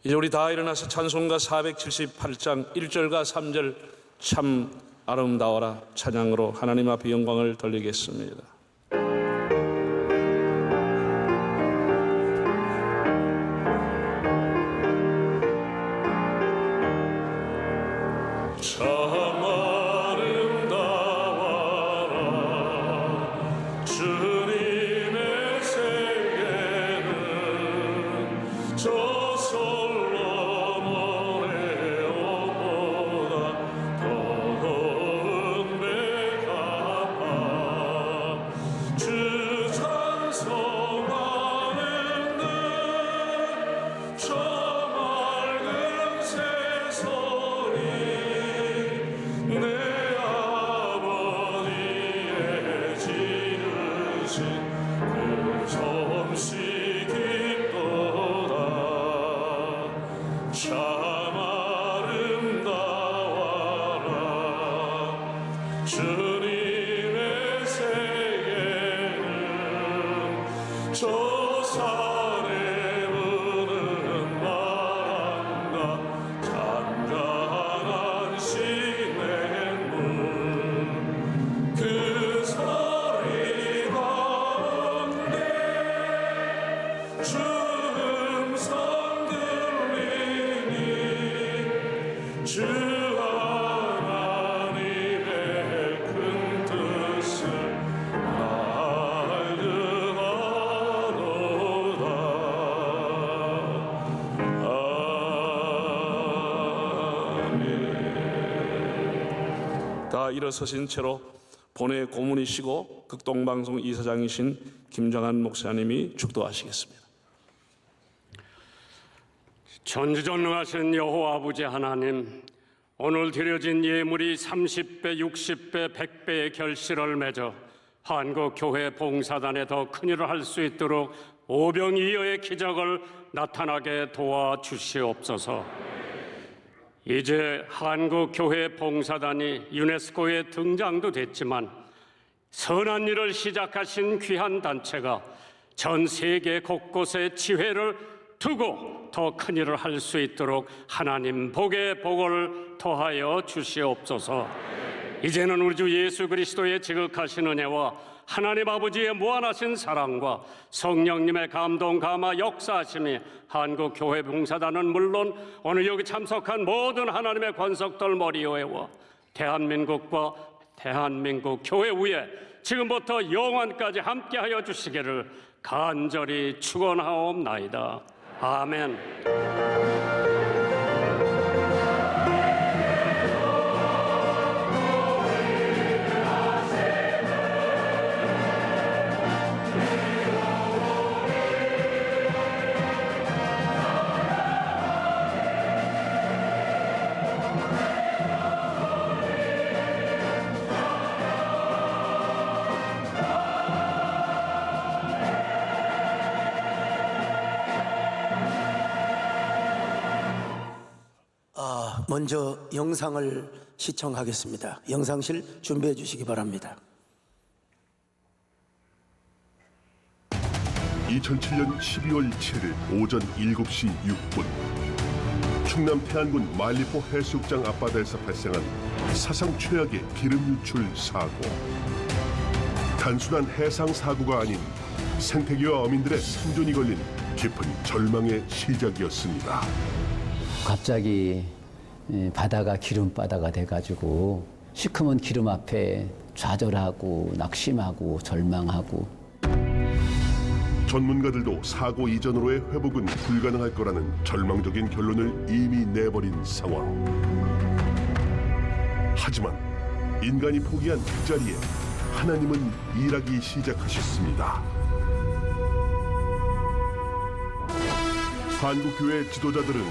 이제 우리 다 일어나서 찬송가 478장 1절과 3절 참 아름다워라 찬양으로 하나님 앞에 영광을 돌리겠습니다. 참 아름다워라 주님의 세계는 저 솔로몬의 옷보다 더운 백합화 주 찬송하는 듯 저 맑은 새소리 내 아버지의 지으신 그 솜씨 깊도다 참 아름다워라 주님의 세계는 저 산에 우는 바람과 잔잔한 시냇물 그 소리 가운데 주 음성 들리니 주 하나님의 큰 뜻을 아느하노다. 다 일어서신 채로 본회 고문이시고 극동방송 이사장이신 김정한 목사님이 축도하시겠습니다. 전지전능하신 여호와 아버지 하나님, 오늘 드려진 예물이 30배, 60배, 100배의 결실을 맺어 한국교회 봉사단에 더 큰일을 할 수 있도록 오병이어의 기적을 나타나게 도와주시옵소서. 이제 한국교회 봉사단이 유네스코에 등장도 됐지만 선한 일을 시작하신 귀한 단체가 전 세계 곳곳에 지혜를 두고 더 큰 일을 할 수 있도록 하나님 복의 복을 더하여 주시옵소서. 이제는 우리 주 예수 그리스도의 지극하신 은혜와 하나님 아버지의 무한하신 사랑과 성령님의 감동 감화 역사하심이 한국교회 봉사단은 물론 오늘 여기 참석한 모든 하나님의 권속들 머리요회와 대한민국과 대한민국 교회 위에 지금부터 영원까지 함께하여 주시기를 간절히 축원하옵나이다. 아멘. 먼저 영상을 시청하겠습니다. 영상실 준비해 주시기 바랍니다. 2007년 12월 7일 오전 7시 6분 충남 태안군 말리포 해수욕장 앞바다에서 발생한 사상 최악의 기름 유출 사고. 단순한 해상 사고가 아닌 생태계와 어민들의 생존이 걸린 깊은 절망의 시작이었습니다. 갑자기 바다가 기름바다가 돼가지고 시커먼 기름 앞에 좌절하고 낙심하고 절망하고. 전문가들도 사고 이전으로의 회복은 불가능할 거라는 절망적인 결론을 이미 내버린 상황. 하지만 인간이 포기한 그 자리에 하나님은 일하기 시작하셨습니다. 한국교회 지도자들은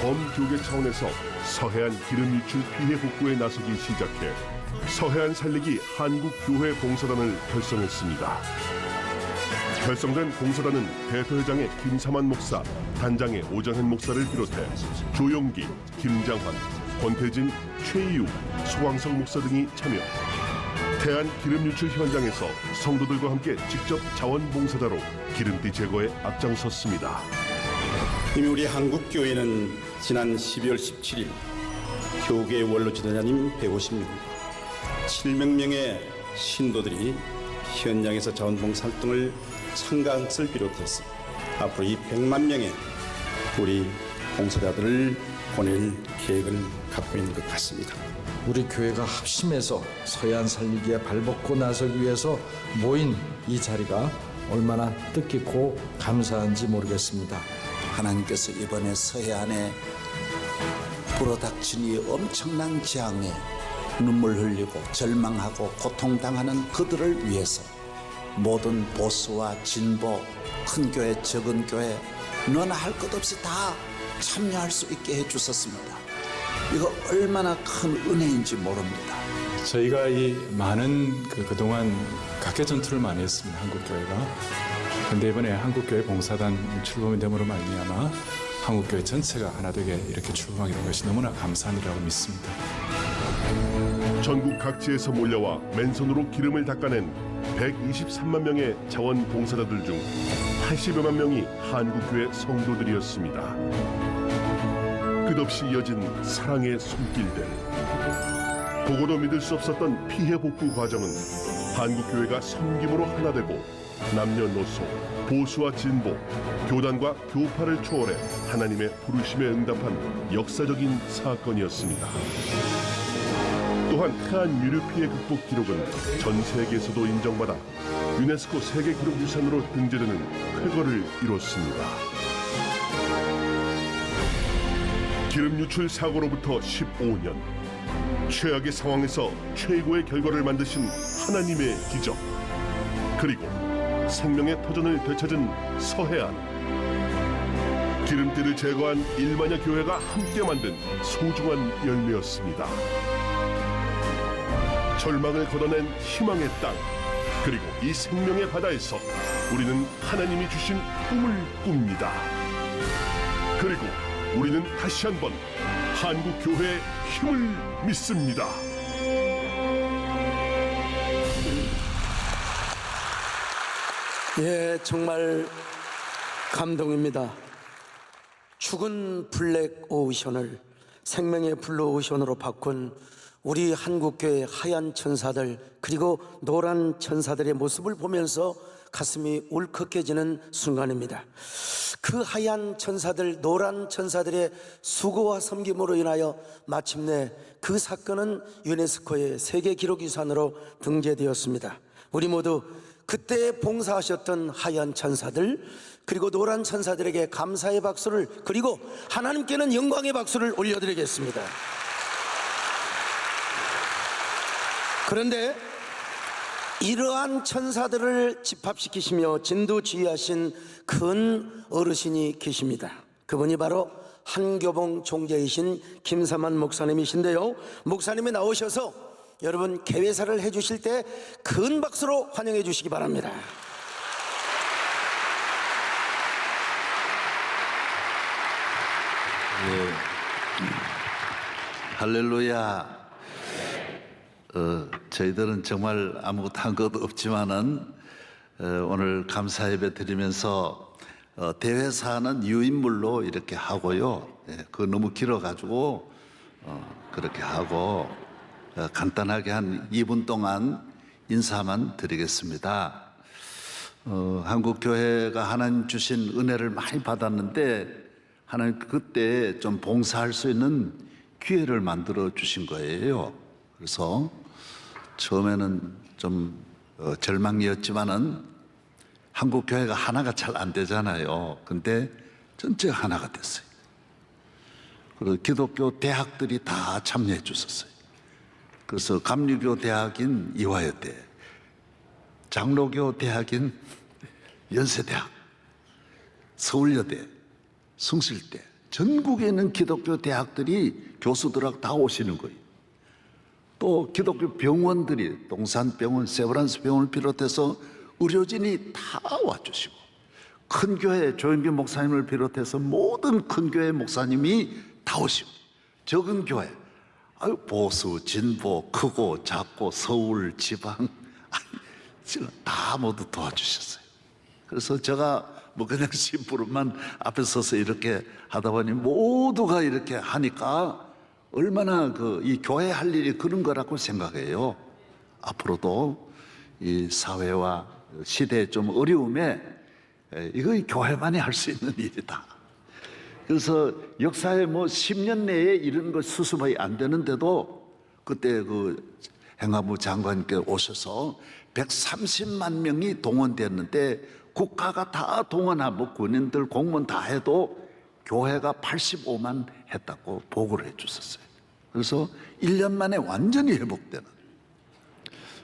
범교계 차원에서 서해안 기름 유출 피해 복구에 나서기 시작해 서해안 살리기 한국교회 봉사단을 결성했습니다. 결성된 봉사단은 대표회장의 김삼환 목사, 단장의 오정현 목사를 비롯해 조용기, 김장환, 권태진, 최이우, 소광석 목사 등이 참여. 태안 기름 유출 현장에서 성도들과 함께 직접 자원봉사자로 기름띠 제거에 앞장섰습니다. 이미 우리 한국교회는 지난 12월 17일 교계 원로 지도자님 150명, 700명의 신도들이 현장에서 자원봉사 활동을 참가한 것을 비롯해서 앞으로 이 100만 명의 우리 봉사자들을 보낼 계획을 갖고 있는 것 같습니다. 우리 교회가 합심해서 서해안 살리기에 발벗고 나서기 위해서 모인 이 자리가 얼마나 뜻깊고 감사한지 모르겠습니다. 하나님께서 이번에 서해안에 불어닥친 이 엄청난 재앙에 눈물 흘리고 절망하고 고통당하는 그들을 위해서 모든 보수와 진보, 큰 교회, 적은 교회 너나 할 것 없이 다 참여할 수 있게 해주셨습니다. 이거 얼마나 큰 은혜인지 모릅니다. 저희가 이 많은 그동안 각계 전투를 많이 했습니다. 한국교회가. 그런데 이번에 한국교회 봉사단 출범이 됨으로 말미암아 한국교회 전체가 하나 되게 이렇게 출범하게 된 것이 너무나 감사한 일이라고 믿습니다. 전국 각지에서 몰려와 맨손으로 기름을 닦아낸 123만 명의 자원봉사자들 중 80여만 명이 한국교회 성도들이었습니다. 끝없이 이어진 사랑의 손길들. 보고도 믿을 수 없었던 피해 복구 과정은 한국교회가 섬김으로 하나 되고 남녀노소, 보수와 진보, 교단과 교파를 초월해 하나님의 부르심에 응답한 역사적인 사건이었습니다. 또한 태안 유류 피해 극복 기록은 전 세계에서도 인정받아 유네스코 세계 기록 유산으로 등재되는 쾌거를 이뤘습니다. 기름 유출 사고로부터 15년, 최악의 상황에서 최고의 결과를 만드신 하나님의 기적, 그리고 생명의 터전을 되찾은 서해안. 기름띠를 제거한 1만여 교회가 함께 만든 소중한 열매였습니다. 절망을 걷어낸 희망의 땅, 그리고 이 생명의 바다에서 우리는 하나님이 주신 꿈을 꿉니다. 그리고 우리는 다시 한번 한국교회의 힘을 믿습니다. 예, 정말 감동입니다. 죽은 블랙 오션을 생명의 블루 오션으로 바꾼 우리 한국교회 하얀 천사들 그리고 노란 천사들의 모습을 보면서 가슴이 울컥해지는 순간입니다. 그 하얀 천사들, 노란 천사들의 수고와 섬김으로 인하여 마침내 그 사건은 유네스코의 세계기록유산으로 등재되었습니다. 우리 모두 그때 봉사하셨던 하얀 천사들 그리고 노란 천사들에게 감사의 박수를 그리고 하나님께는 영광의 박수를 올려드리겠습니다. 그런데 이러한 천사들을 집합시키시며 진두지휘하신 큰 어르신이 계십니다. 그분이 바로 한교봉 총재이신 김삼환 목사님이신데요, 목사님이 나오셔서 여러분 개회사를 해주실 때 큰 박수로 환영해 주시기 바랍니다. 예. 할렐루야. 저희들은 정말 아무것도 한 것 없지만은 오늘 감사 예배 드리면서 대회사는 유인물로 이렇게 하고요. 그거 너무 길어가지고 그렇게 하고 간단하게 한 2분 동안 인사만 드리겠습니다. 한국교회가 하나님 주신 은혜를 많이 받았는데 하나님 그때 좀 봉사할 수 있는 기회를 만들어 주신 거예요. 그래서 처음에는 좀 절망이었지만은 한국교회가 하나가 잘 안 되잖아요. 근데 전체 하나가 됐어요. 그리고 기독교 대학들이 다 참여해 주셨어요. 그래서 감리교 대학인 이화여대, 장로교 대학인 연세대학, 서울여대, 숭실대, 전국에 있는 기독교 대학들이 교수들하고 다 오시는 거예요. 또 기독교 병원들이 동산병원, 세브란스 병원을 비롯해서 의료진이 다 와주시고, 큰 교회 조영기 목사님을 비롯해서 모든 큰 교회 목사님이 다 오시고, 적은 교회 보수, 진보, 크고 작고 서울, 지방 다 모두 도와주셨어요. 그래서 제가 뭐 그냥 심부름만 앞에 서서 이렇게 하다 보니 모두가 이렇게 하니까 얼마나 이 교회 할 일이 그런 거라고 생각해요. 앞으로도 이 사회와 시대의 좀 어려움에 이거 교회만이 할 수 있는 일이다. 그래서 역사에 뭐 10년 내에 이런 거 수습이 안 되는데도 그때 그 행안부 장관님께 오셔서 130만 명이 동원됐는데 국가가 다 동원하고 군인들 공무원 다 해도 교회가 85만 했다고 보고를 해 주셨어요. 그래서 1년 만에 완전히 회복되는,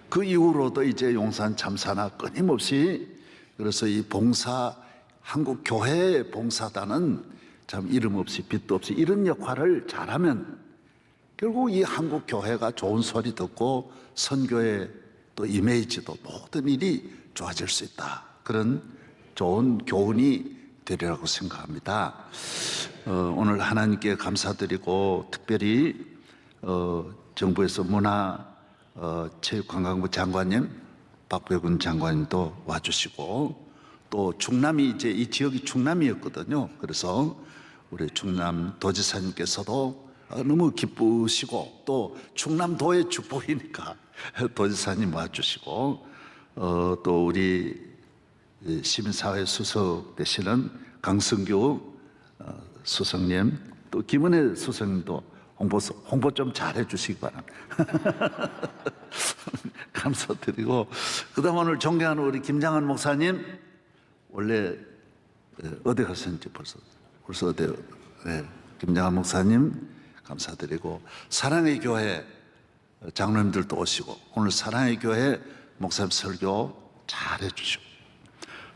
그 이후로도 이제 용산 참사나 끊임없이, 그래서 이 봉사, 한국 교회 봉사단은 참 이름 없이 빛도 없이 이런 역할을 잘하면 결국 이 한국 교회가 좋은 소리 듣고 선교의 또 이미지도 모든 일이 좋아질 수 있다. 그런 좋은 교훈이 되리라고 생각합니다. 오늘 하나님께 감사드리고 특별히 정부에서 문화체육관광부 장관님, 박배군 장관님도 와주시고, 또 충남이 이제 이 지역이 충남이었거든요. 그래서 우리 충남 도지사님께서도 너무 기쁘시고, 또 충남도의 축복이니까 도지사님 와주시고, 또 우리 시민사회 수석 되시는 강승규 수석님, 또 김은혜 수석님도 홍보 좀 잘해 주시기 바랍니다. 감사드리고, 그다음 오늘 존경하는 우리 김장한 목사님, 원래 어디 가셨는지 벌써 어디, 김장한 목사님 감사드리고, 사랑의 교회 장로님들도 오시고, 오늘 사랑의 교회 목사님 설교 잘해 주시고,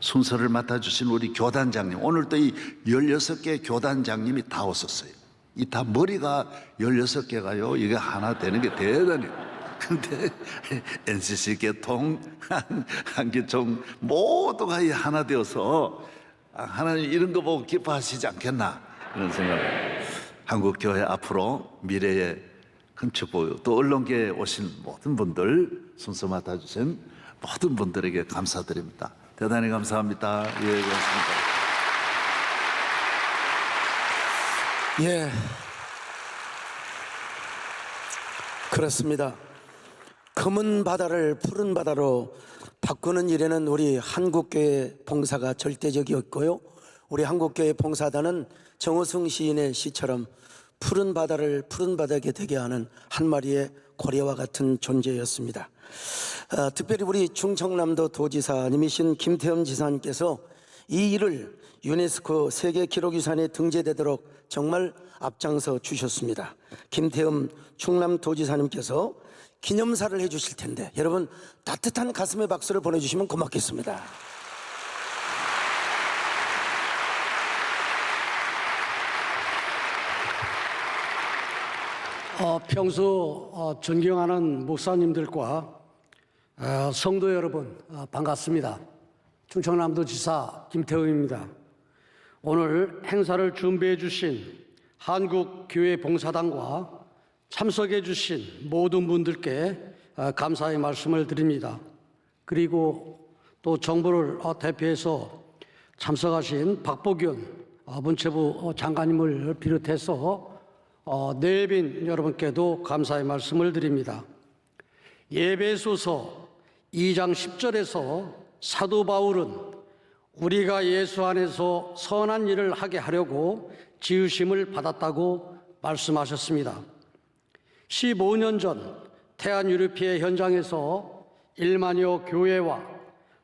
순서를 맡아주신 우리 교단장님, 오늘 또 이 16개 교단장님이 다 오셨어요. 이 다 머리가 16개가요, 이게 하나 되는 게 대단히. 근데 NCC 개통, 한기총 모두가 이 하나 되어서 하나님 이런 거 보고 기뻐하시지 않겠나, 그런 생각을. 한국교회 앞으로 미래의 큰 축복, 또 언론계에 오신 모든 분들, 순서 맡아주신 모든 분들에게 감사드립니다. 대단히 감사합니다. 예, 고맙습니다. 예. 그렇습니다. 검은 바다를 푸른 바다로 바꾸는 일에는 우리 한국교회 봉사가 절대적이었고요. 우리 한국교회 봉사단은 정호승 시인의 시처럼 푸른 바다를 푸른 바다게 되게 하는 한 마리의 고래와 같은 존재였습니다. 특별히 우리 충청남도 도지사님이신 김태흠 지사님께서 이 일을 유네스코 세계기록유산에 등재되도록 정말 앞장서 주셨습니다. 김태흠 충남도지사님께서 기념사를 해주실 텐데 여러분 따뜻한 가슴의 박수를 보내주시면 고맙겠습니다. 평소 존경하는 목사님들과 성도 여러분 반갑습니다. 충청남도지사 김태흠입니다. 오늘 행사를 준비해 주신 한국교회봉사단과 참석해 주신 모든 분들께 감사의 말씀을 드립니다. 그리고 또 정부를 대표해서 참석하신 박보균 문체부 장관님을 비롯해서 내빈 여러분께도 감사의 말씀을 드립니다. 예배소서 2장 10절에서 사도 바울은 우리가 예수 안에서 선한 일을 하게 하려고 지으심을 받았다고 말씀하셨습니다. 15년 전 태안유르피해 현장에서 1만여 교회와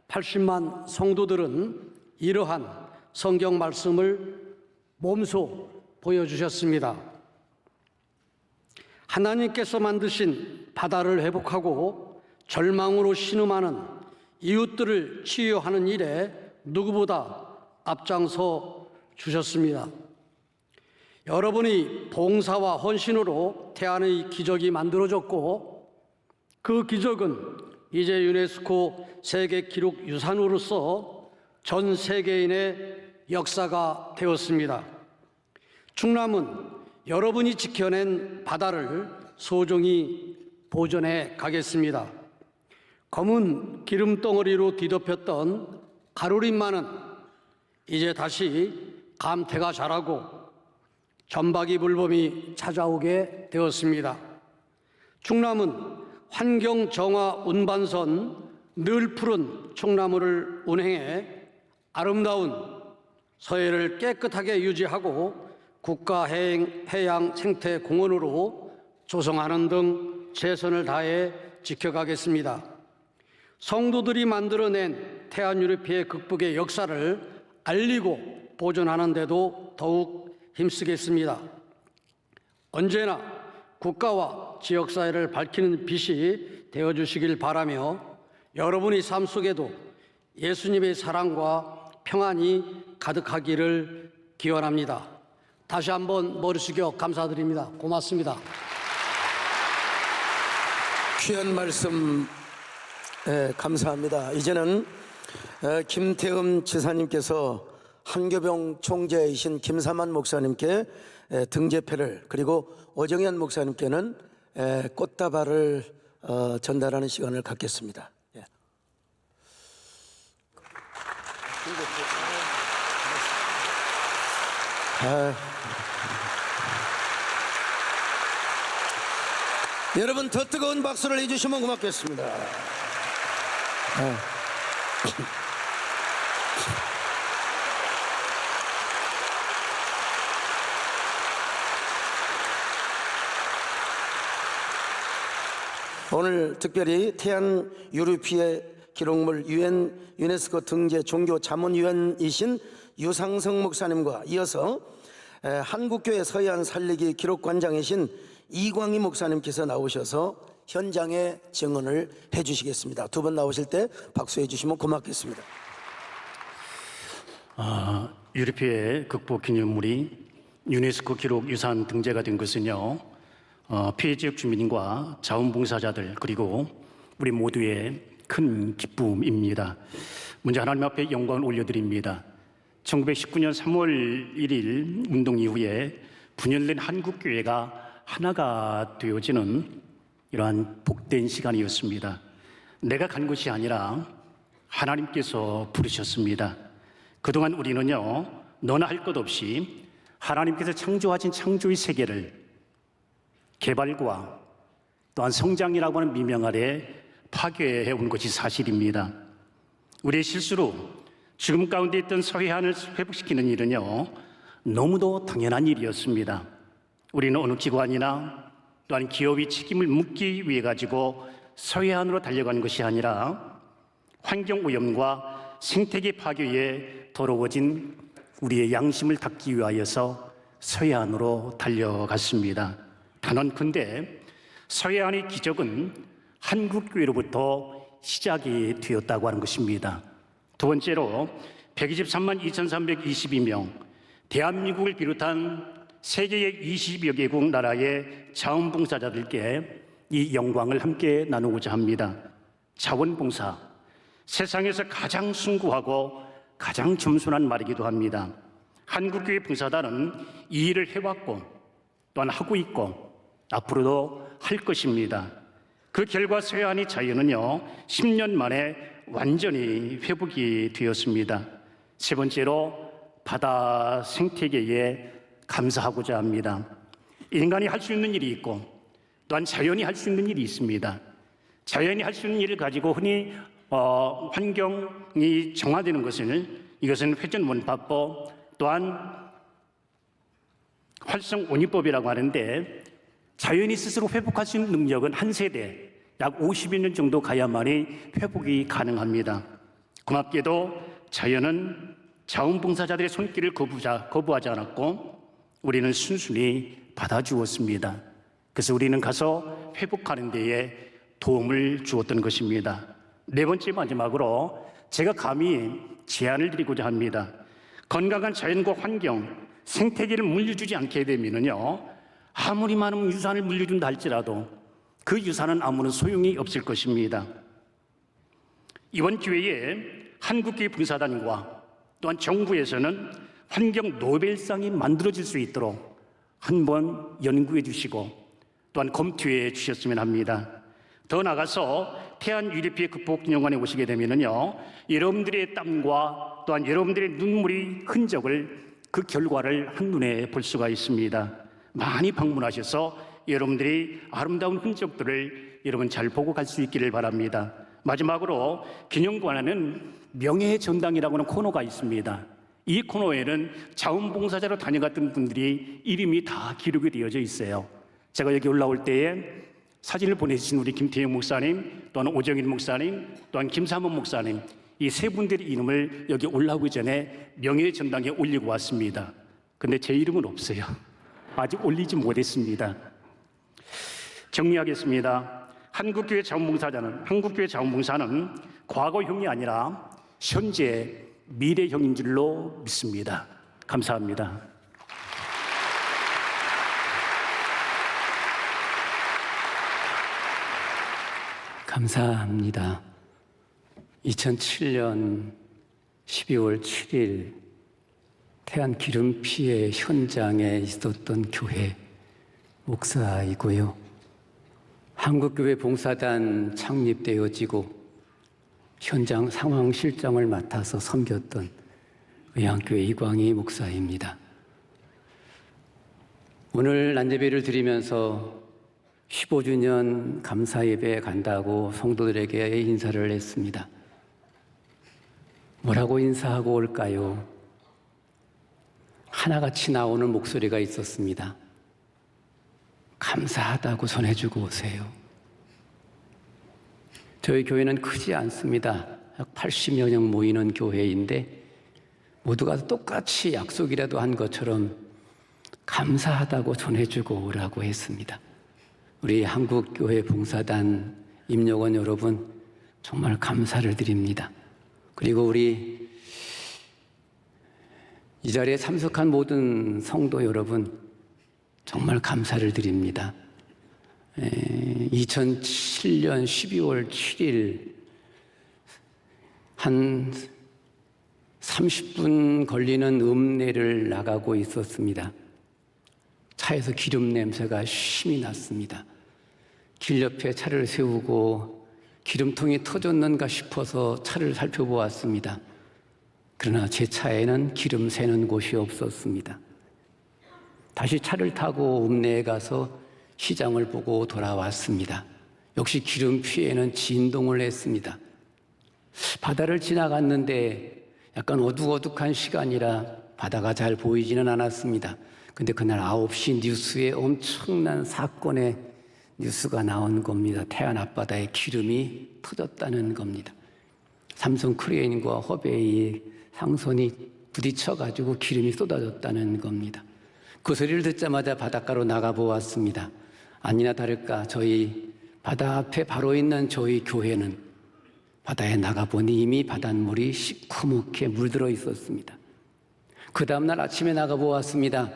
80만 성도들은 이러한 성경 말씀을 몸소 보여주셨습니다. 하나님께서 만드신 바다를 회복하고 절망으로 신음하는 이웃들을 치유하는 일에 누구보다 앞장서 주셨습니다. 여러분이 봉사와 헌신으로 태안의 기적이 만들어졌고 그 기적은 이제 유네스코 세계기록유산으로서 전 세계인의 역사가 되었습니다. 충남은 여러분이 지켜낸 바다를 소중히 보존해 가겠습니다. 검은 기름덩어리로 뒤덮였던 가루림만은 이제 다시 감퇴가 자라고 점박이 불봄이 찾아오게 되었습니다. 충남은 환경 정화 운반선 늘 푸른 충나무를 운행해 아름다운 서해를 깨끗하게 유지하고 국가 해양 생태 공원으로 조성하는 등 최선을 다해 지켜가겠습니다. 성도들이 만들어낸 태안유르피해 극복의 역사를 알리고 보존하는 데도 더욱 힘쓰겠습니다. 언제나 국가와 지역사회를 밝히는 빛이 되어주시길 바라며 여러분의 삶 속에도 예수님의 사랑과 평안이 가득하기를 기원합니다. 다시 한번 머리 숙여 감사드립니다. 고맙습니다. 귀한 말씀 감사합니다. 이제는 김태흠 지사님께서 한교병 총재이신 김사만 목사님께 등재패를 그리고 오정현 목사님께는 꽃다발을 전달하는 시간을 갖겠습니다. 여러분 더 뜨거운 박수를 해주시면 고맙겠습니다. 오늘 특별히 태안 유르피해 기록물 유네스코 등재 종교 자문위원이신 유상성 목사님과 이어서 한국교회 서해안 살리기 기록관장이신 이광희 목사님께서 나오셔서 현장의 증언을 해주시겠습니다. 두 분 나오실 때 박수해 주시면 고맙겠습니다. 유르피해 극복 기념물이 유네스코 기록 유산 등재가 된 것은요, 피해 지역 주민과 자원봉사자들 그리고 우리 모두의 큰 기쁨입니다. 먼저 하나님 앞에 영광을 올려드립니다. 1919년 3월 1일 운동 이후에 분열된 한국교회가 하나가 되어지는 이러한 복된 시간이었습니다. 내가 간 것이 아니라 하나님께서 부르셨습니다. 그동안 우리는요, 너나 할 것 없이 하나님께서 창조하신 창조의 세계를 개발과 또한 성장이라고 하는 미명 아래 파괴해 온 것이 사실입니다. 우리의 실수로 죽음 가운데 있던 서해안을 회복시키는 일은요, 너무도 당연한 일이었습니다. 우리는 어느 기관이나 또한 기업이 책임을 묻기 위해 가지고 서해안으로 달려간 것이 아니라 환경오염과 생태계 파괴에 더러워진 우리의 양심을 닦기 위하여서 서해안으로 달려갔습니다. 단언컨대 서해안의 기적은 한국교회로부터 시작이 되었다고 하는 것입니다. 두 번째로 123만 2,322명, 대한민국을 비롯한 세계의 20여 개국 나라의 자원봉사자들께 이 영광을 함께 나누고자 합니다. 자원봉사, 세상에서 가장 숭고하고 가장 겸손한 말이기도 합니다. 한국교회 봉사단은 이 일을 해왔고 또한 하고 있고 앞으로도 할 것입니다. 그 결과 서해안의 자연은요 10년 만에 완전히 회복이 되었습니다. 세 번째로 바다 생태계에 감사하고자 합니다. 인간이 할 수 있는 일이 있고 또한 자연이 할 수 있는 일이 있습니다. 자연이 할 수 있는 일을 가지고 흔히 환경이 정화되는 이것은 회전원파법 또한 활성온유법이라고 하는데 자연이 스스로 회복할 수 있는 능력은 한 세대 약 50여 년 정도 가야만이 회복이 가능합니다. 고맙게도 자연은 자원봉사자들의 손길을 거부하지 않았고 우리는 순순히 받아주었습니다. 그래서 우리는 가서 회복하는 데에 도움을 주었던 것입니다. 네 번째 마지막으로 제가 감히 제안을 드리고자 합니다. 건강한 자연과 환경, 생태계를 물려주지 않게 되면요 아무리 많은 유산을 물려준다 할지라도 그 유산은 아무런 소용이 없을 것입니다. 이번 기회에 한국교회 봉사단과 또한 정부에서는 환경 노벨상이 만들어질 수 있도록 한번 연구해 주시고 또한 검토해 주셨으면 합니다. 더 나아가서 태안 유리피해 극복기념관에 오시게 되면요 여러분들의 땀과 또한 여러분들의 눈물의 흔적을 그 결과를 한눈에 볼 수가 있습니다. 많이 방문하셔서 여러분들이 아름다운 흔적들을 여러분 잘 보고 갈 수 있기를 바랍니다. 마지막으로 기념관에는 명예의 전당이라고 하는 코너가 있습니다. 이 코너에는 자원봉사자로 다녀갔던 분들이 이름이 다 기록이 되어져 있어요. 제가 여기 올라올 때에 사진을 보내주신 우리 김태형 목사님, 또한 오정인 목사님, 또한 김삼원 목사님 이 세 분들의 이름을 여기 올라오기 전에 명예의 전당에 올리고 왔습니다. 근데 제 이름은 없어요. 아직 올리지 못했습니다. 정리하겠습니다. 한국교회 자원봉사는 과거형이 아니라 현재 미래형인 줄로 믿습니다. 감사합니다. 감사합니다. 2007년 12월 7일 태안 기름 피해 현장에 있었던 교회 목사이고요. 한국교회 봉사단 창립되어지고 현장 상황 실장을 맡아서 섬겼던 의향교회 이광희 목사입니다. 오늘 난제비를 드리면서 15주년 감사예배에 간다고 성도들에게 인사를 했습니다. 뭐라고 인사하고 올까요? 하나같이 나오는 목소리가 있었습니다. 감사하다고 전해주고 오세요. 저희 교회는 크지 않습니다. 약 80여 명 모이는 교회인데 모두가 똑같이 약속이라도 한 것처럼 감사하다고 전해주고 오라고 했습니다. 우리 한국교회 봉사단 임력원 여러분 정말 감사를 드립니다. 그리고 우리 이 자리에 참석한 모든 성도 여러분 정말 감사를 드립니다. 2007년 12월 7일 한 30분 걸리는 읍내를 나가고 있었습니다. 차에서 기름 냄새가 심히 났습니다. 길 옆에 차를 세우고 기름통이 터졌는가 싶어서 차를 살펴보았습니다. 그러나 제 차에는 기름 새는 곳이 없었습니다. 다시 차를 타고 읍내에 가서 시장을 보고 돌아왔습니다. 역시 기름 피해는 진동을 했습니다. 바다를 지나갔는데 약간 어둑어둑한 시간이라 바다가 잘 보이지는 않았습니다. 근데 그날 9시 뉴스에 엄청난 사건의 뉴스가 나온 겁니다. 태안 앞바다에 기름이 터졌다는 겁니다. 삼성 크레인과 허베이 상선이 부딪혀가지고 기름이 쏟아졌다는 겁니다. 그 소리를 듣자마자 바닷가로 나가보았습니다. 아니나 다를까 저희 바다 앞에 바로 있는 저희 교회는 바다에 나가보니 이미 바닷물이 시커멓게 물들어 있었습니다. 그 다음날 아침에 나가보았습니다.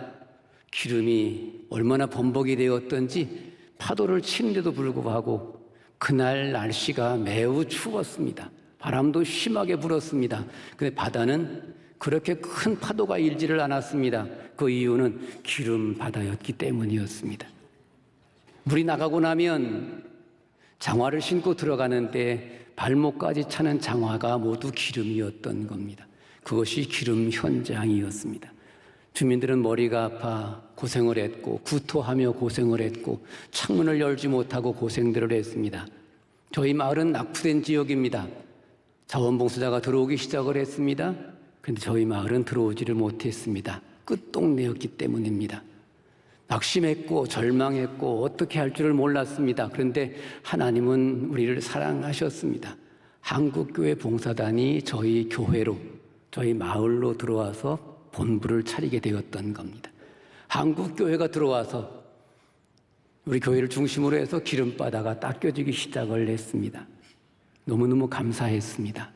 기름이 얼마나 범벅이 되었던지 파도를 치는데도 불구하고 그날 날씨가 매우 추웠습니다. 바람도 심하게 불었습니다. 근데 바다는 그렇게 큰 파도가 일지를 않았습니다. 그 이유는 기름 바다였기 때문이었습니다. 물이 나가고 나면 장화를 신고 들어가는데 발목까지 차는 장화가 모두 기름이었던 겁니다. 그것이 기름 현장이었습니다. 주민들은 머리가 아파 고생을 했고 구토하며 고생을 했고 창문을 열지 못하고 고생들을 했습니다. 저희 마을은 낙후된 지역입니다. 자원봉사자가 들어오기 시작을 했습니다. 그런데 저희 마을은 들어오지를 못했습니다. 끝동네였기 때문입니다. 낙심했고 절망했고 어떻게 할 줄을 몰랐습니다. 그런데 하나님은 우리를 사랑하셨습니다. 한국교회 봉사단이 저희 교회로, 저희 마을로 들어와서 본부를 차리게 되었던 겁니다. 한국교회가 들어와서 우리 교회를 중심으로 해서 기름바다가 닦여지기 시작을 했습니다. 너무너무 감사했습니다.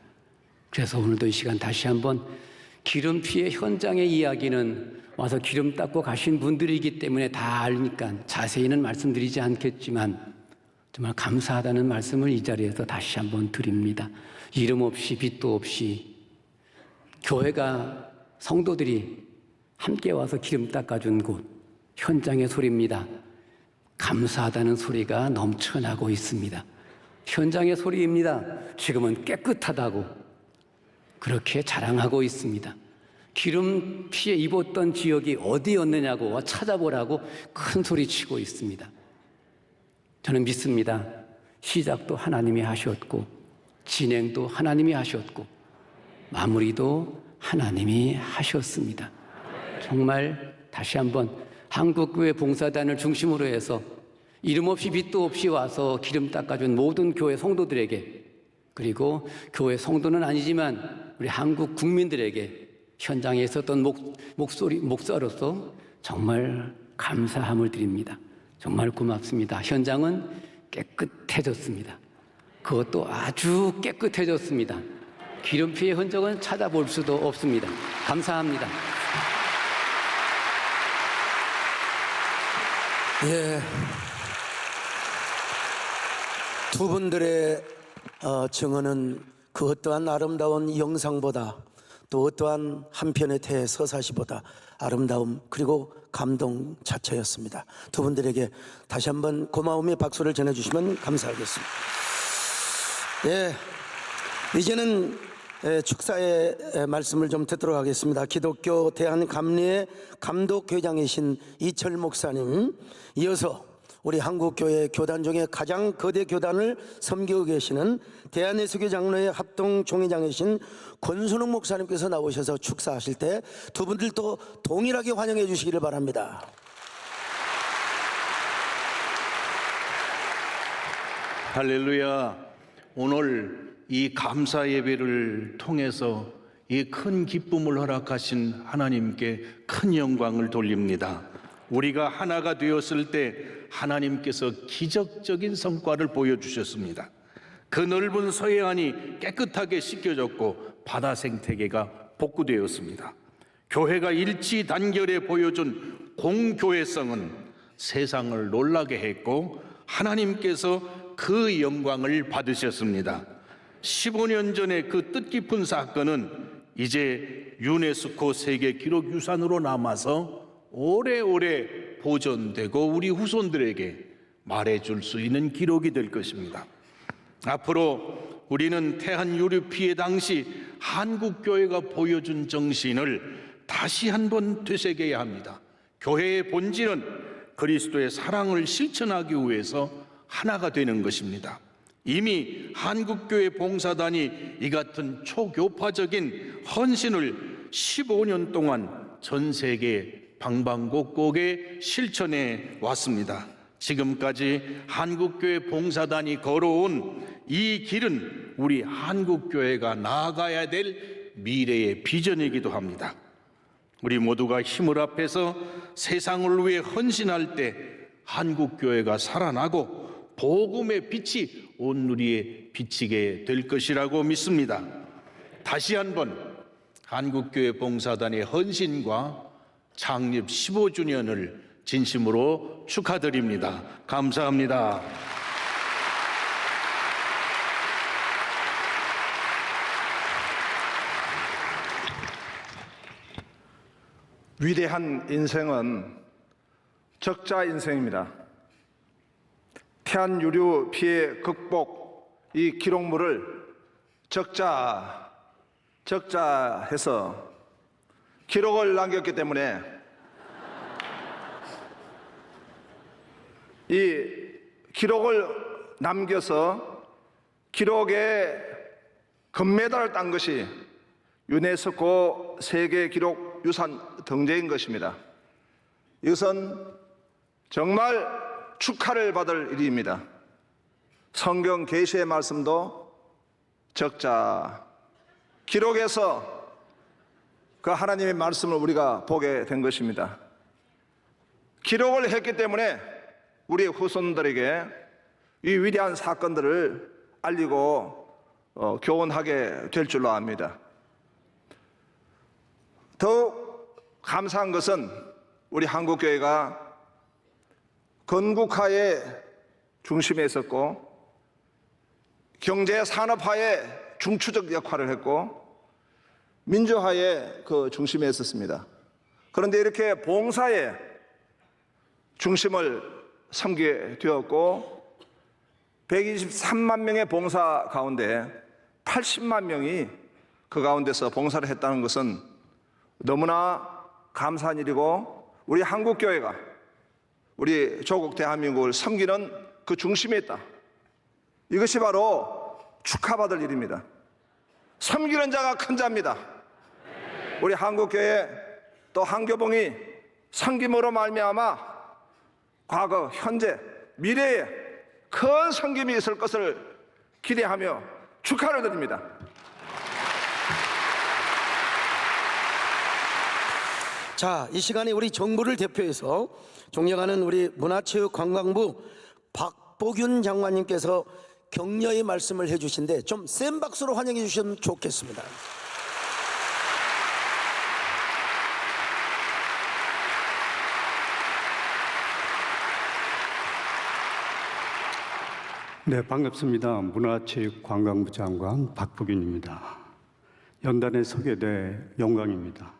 그래서 오늘도 이 시간 다시 한번 기름 피해 현장의 이야기는 와서 기름 닦고 가신 분들이기 때문에 다 아니까 자세히는 말씀드리지 않겠지만 정말 감사하다는 말씀을 이 자리에서 다시 한번 드립니다. 이름 없이 빛도 없이 교회가 성도들이 함께 와서 기름 닦아준 곳 현장의 소리입니다. 감사하다는 소리가 넘쳐나고 있습니다. 현장의 소리입니다. 지금은 깨끗하다고 그렇게 자랑하고 있습니다. 기름 피해 입었던 지역이 어디였느냐고 찾아보라고 큰 소리 치고 있습니다. 저는 믿습니다. 시작도 하나님이 하셨고 진행도 하나님이 하셨고 마무리도 하나님이 하셨습니다. 정말 다시 한번 한국교회 봉사단을 중심으로 해서 이름 없이 빛도 없이 와서 기름 닦아준 모든 교회 성도들에게 그리고 교회 성도는 아니지만 우리 한국 국민들에게 현장에 있었던 목사로서 정말 감사함을 드립니다. 정말 고맙습니다. 현장은 깨끗해졌습니다. 그것도 아주 깨끗해졌습니다. 기름 피해 흔적은 찾아볼 수도 없습니다. 감사합니다. 예, 두 분들의 증언은 그 어떠한 아름다운 영상보다 또 어떠한 한편의 대서사시보다 아름다움 그리고 감동 자체였습니다. 두 분들에게 다시 한번 고마움의 박수를 전해주시면 감사하겠습니다. 예, 이제는 축사의 말씀을 좀 듣도록 하겠습니다. 기독교 대한감리의 감독회장이신 이철 목사님, 이어서 우리 한국교회 교단 중에 가장 거대 교단을 섬기고 계시는 대한예수교 장로회 합동총회장이신 권순욱 목사님께서 나오셔서 축사하실 때 두 분들도 동일하게 환영해 주시기를 바랍니다. 할렐루야. 오늘 이 감사 예배를 통해서 이 큰 기쁨을 허락하신 하나님께 큰 영광을 돌립니다. 우리가 하나가 되었을 때 하나님께서 기적적인 성과를 보여주셨습니다. 그 넓은 서해안이 깨끗하게 씻겨졌고 바다 생태계가 복구되었습니다. 교회가 일치 단결에 보여준 공교회성은 세상을 놀라게 했고 하나님께서 그 영광을 받으셨습니다. 15년 전에 그 뜻깊은 사건은 이제 유네스코 세계 기록 유산으로 남아서 오래오래 보존되고 우리 후손들에게 말해줄 수 있는 기록이 될 것입니다. 앞으로 우리는 태안 유류 피해 당시 한국교회가 보여준 정신을 다시 한번 되새겨야 합니다. 교회의 본질은 그리스도의 사랑을 실천하기 위해서 하나가 되는 것입니다. 이미 한국교회 봉사단이 이 같은 초교파적인 헌신을 15년 동안 전 세계 방방곡곡에 실천해 왔습니다. 지금까지 한국교회 봉사단이 걸어온 이 길은 우리 한국교회가 나아가야 될 미래의 비전이기도 합니다. 우리 모두가 힘을 합해서 세상을 위해 헌신할 때 한국교회가 살아나고 복음의 빛이 온 누리에 비치게 될 것이라고 믿습니다. 다시 한번 한국교회 봉사단의 헌신과 창립 15주년을 진심으로 축하드립니다. 감사합니다. 위대한 인생은 적자 인생입니다. 태안 유류 피해 극복 이 기록물을 적자해서 기록을 남겼기 때문에 이 기록을 남겨서 기록에 금메달을 딴 것이 유네스코 세계기록유산 등재인 것입니다. 이것은 정말 축하를 받을 일입니다. 성경 계시의 말씀도 적자 기록에서 그 하나님의 말씀을 우리가 보게 된 것입니다. 기록을 했기 때문에 우리 후손들에게 이 위대한 사건들을 알리고 교훈하게 될 줄로 압니다. 더욱 감사한 것은 우리 한국교회가 건국화의 중심에 있었고 경제산업화의 중추적 역할을 했고 민주화의 그 중심에 있었습니다. 그런데 이렇게 봉사의 중심을 섬기게 되었고 123만 명의 봉사 가운데 80만 명이 그 가운데서 봉사를 했다는 것은 너무나 감사한 일이고 우리 한국교회가 우리 조국 대한민국을 섬기는 그 중심에 있다. 이것이 바로 축하받을 일입니다. 섬기는 자가 큰 자입니다. 우리 한국교회 또 한교봉이 섬김으로 말미암아 과거, 현재, 미래에 큰 섬김이 있을 것을 기대하며 축하를 드립니다. 자, 이 시간에 우리 정부를 대표해서 존경하는 우리 문화체육관광부 박보균 장관님께서 격려의 말씀을 해주신데 좀 센 박수로 환영해 주시면 좋겠습니다. 네, 반갑습니다. 문화체육관광부 장관 박보균입니다. 연단에 서게 돼 영광입니다.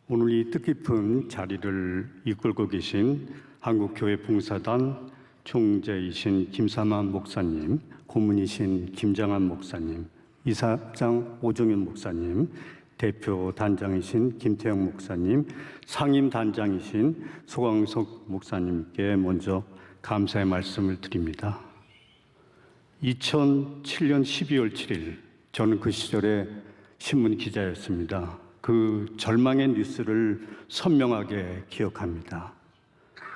오늘 이 뜻깊은 자리를 이끌고 계신 한국교회 봉사단 총재이신 김삼환 목사님, 고문이신 김장한 목사님, 이사장 오정현 목사님, 대표 단장이신 김태형 목사님, 상임 단장이신 소광석 목사님께 먼저 감사의 말씀을 드립니다. 2007년 12월 7일, 저는 그 시절에 신문 기자였습니다. 그 절망의 뉴스를 선명하게 기억합니다.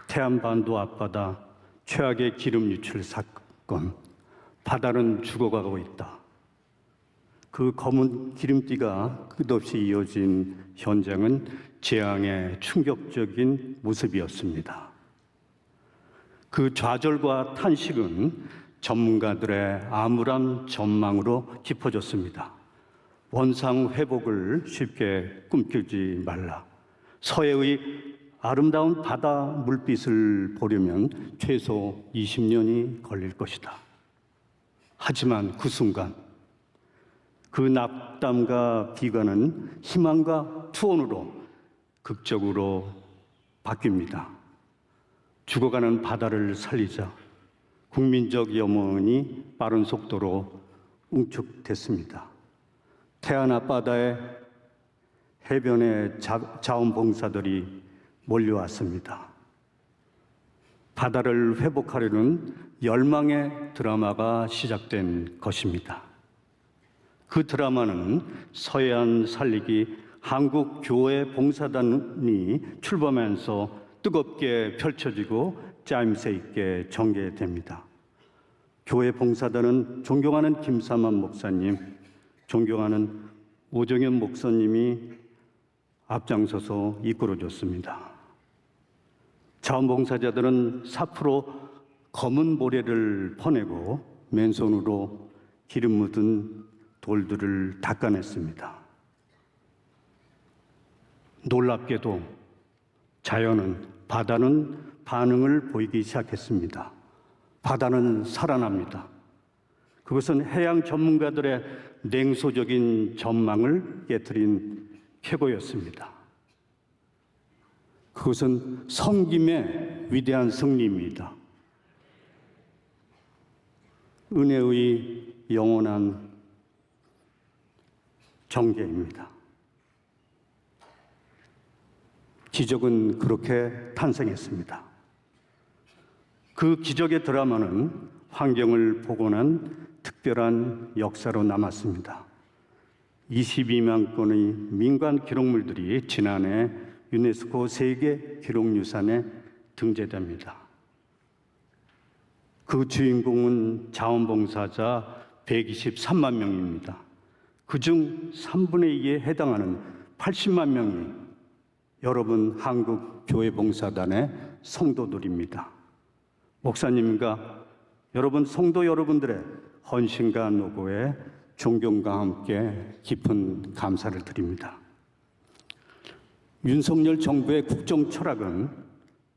태안반도 앞바다 최악의 기름 유출 사건, 바다는 죽어가고 있다. 그 검은 기름띠가 끝없이 이어진 현장은 재앙의 충격적인 모습이었습니다. 그 좌절과 탄식은 전문가들의 암울한 전망으로 깊어졌습니다. 원상 회복을 쉽게 꿈꾸지 말라. 서해의 아름다운 바다 물빛을 보려면 최소 20년이 걸릴 것이다. 하지만 그 순간 그 낙담과 비관은 희망과 투혼으로 극적으로 바뀝니다. 죽어가는 바다를 살리자 국민적 염원이 빠른 속도로 응축됐습니다. 태안 앞바다에 해변에 자원봉사들이 몰려왔습니다. 바다를 회복하려는 열망의 드라마가 시작된 것입니다. 그 드라마는 서해안 살리기 한국교회봉사단이 출범하면서 뜨겁게 펼쳐지고 짜임새 있게 전개됩니다. 교회 봉사단은 존경하는 김삼환 목사님, 존경하는 오정현 목사님이 앞장서서 이끌어줬습니다. 자원봉사자들은 삽으로 검은 모래를 퍼내고 맨손으로 기름 묻은 돌들을 닦아냈습니다. 놀랍게도 바다는 반응을 보이기 시작했습니다. 바다는 살아납니다. 그것은 해양 전문가들의 냉소적인 전망을 깨트린 쾌거였습니다. 그것은 섬김의 위대한 승리입니다. 은혜의 영원한 전개입니다. 기적은 그렇게 탄생했습니다. 그 기적의 드라마는 환경을 복원한 특별한 역사로 남았습니다. 22만 건의 민간 기록물들이 지난해 유네스코 세계 기록유산에 등재됩니다. 그 주인공은 자원봉사자 123만 명입니다. 그중 3분의 2에 해당하는 80만 명이 여러분 한국교회봉사단의 성도들입니다. 목사님과 여러분 성도 여러분들의 헌신과 노고에 존경과 함께 깊은 감사를 드립니다. 윤석열 정부의 국정 철학은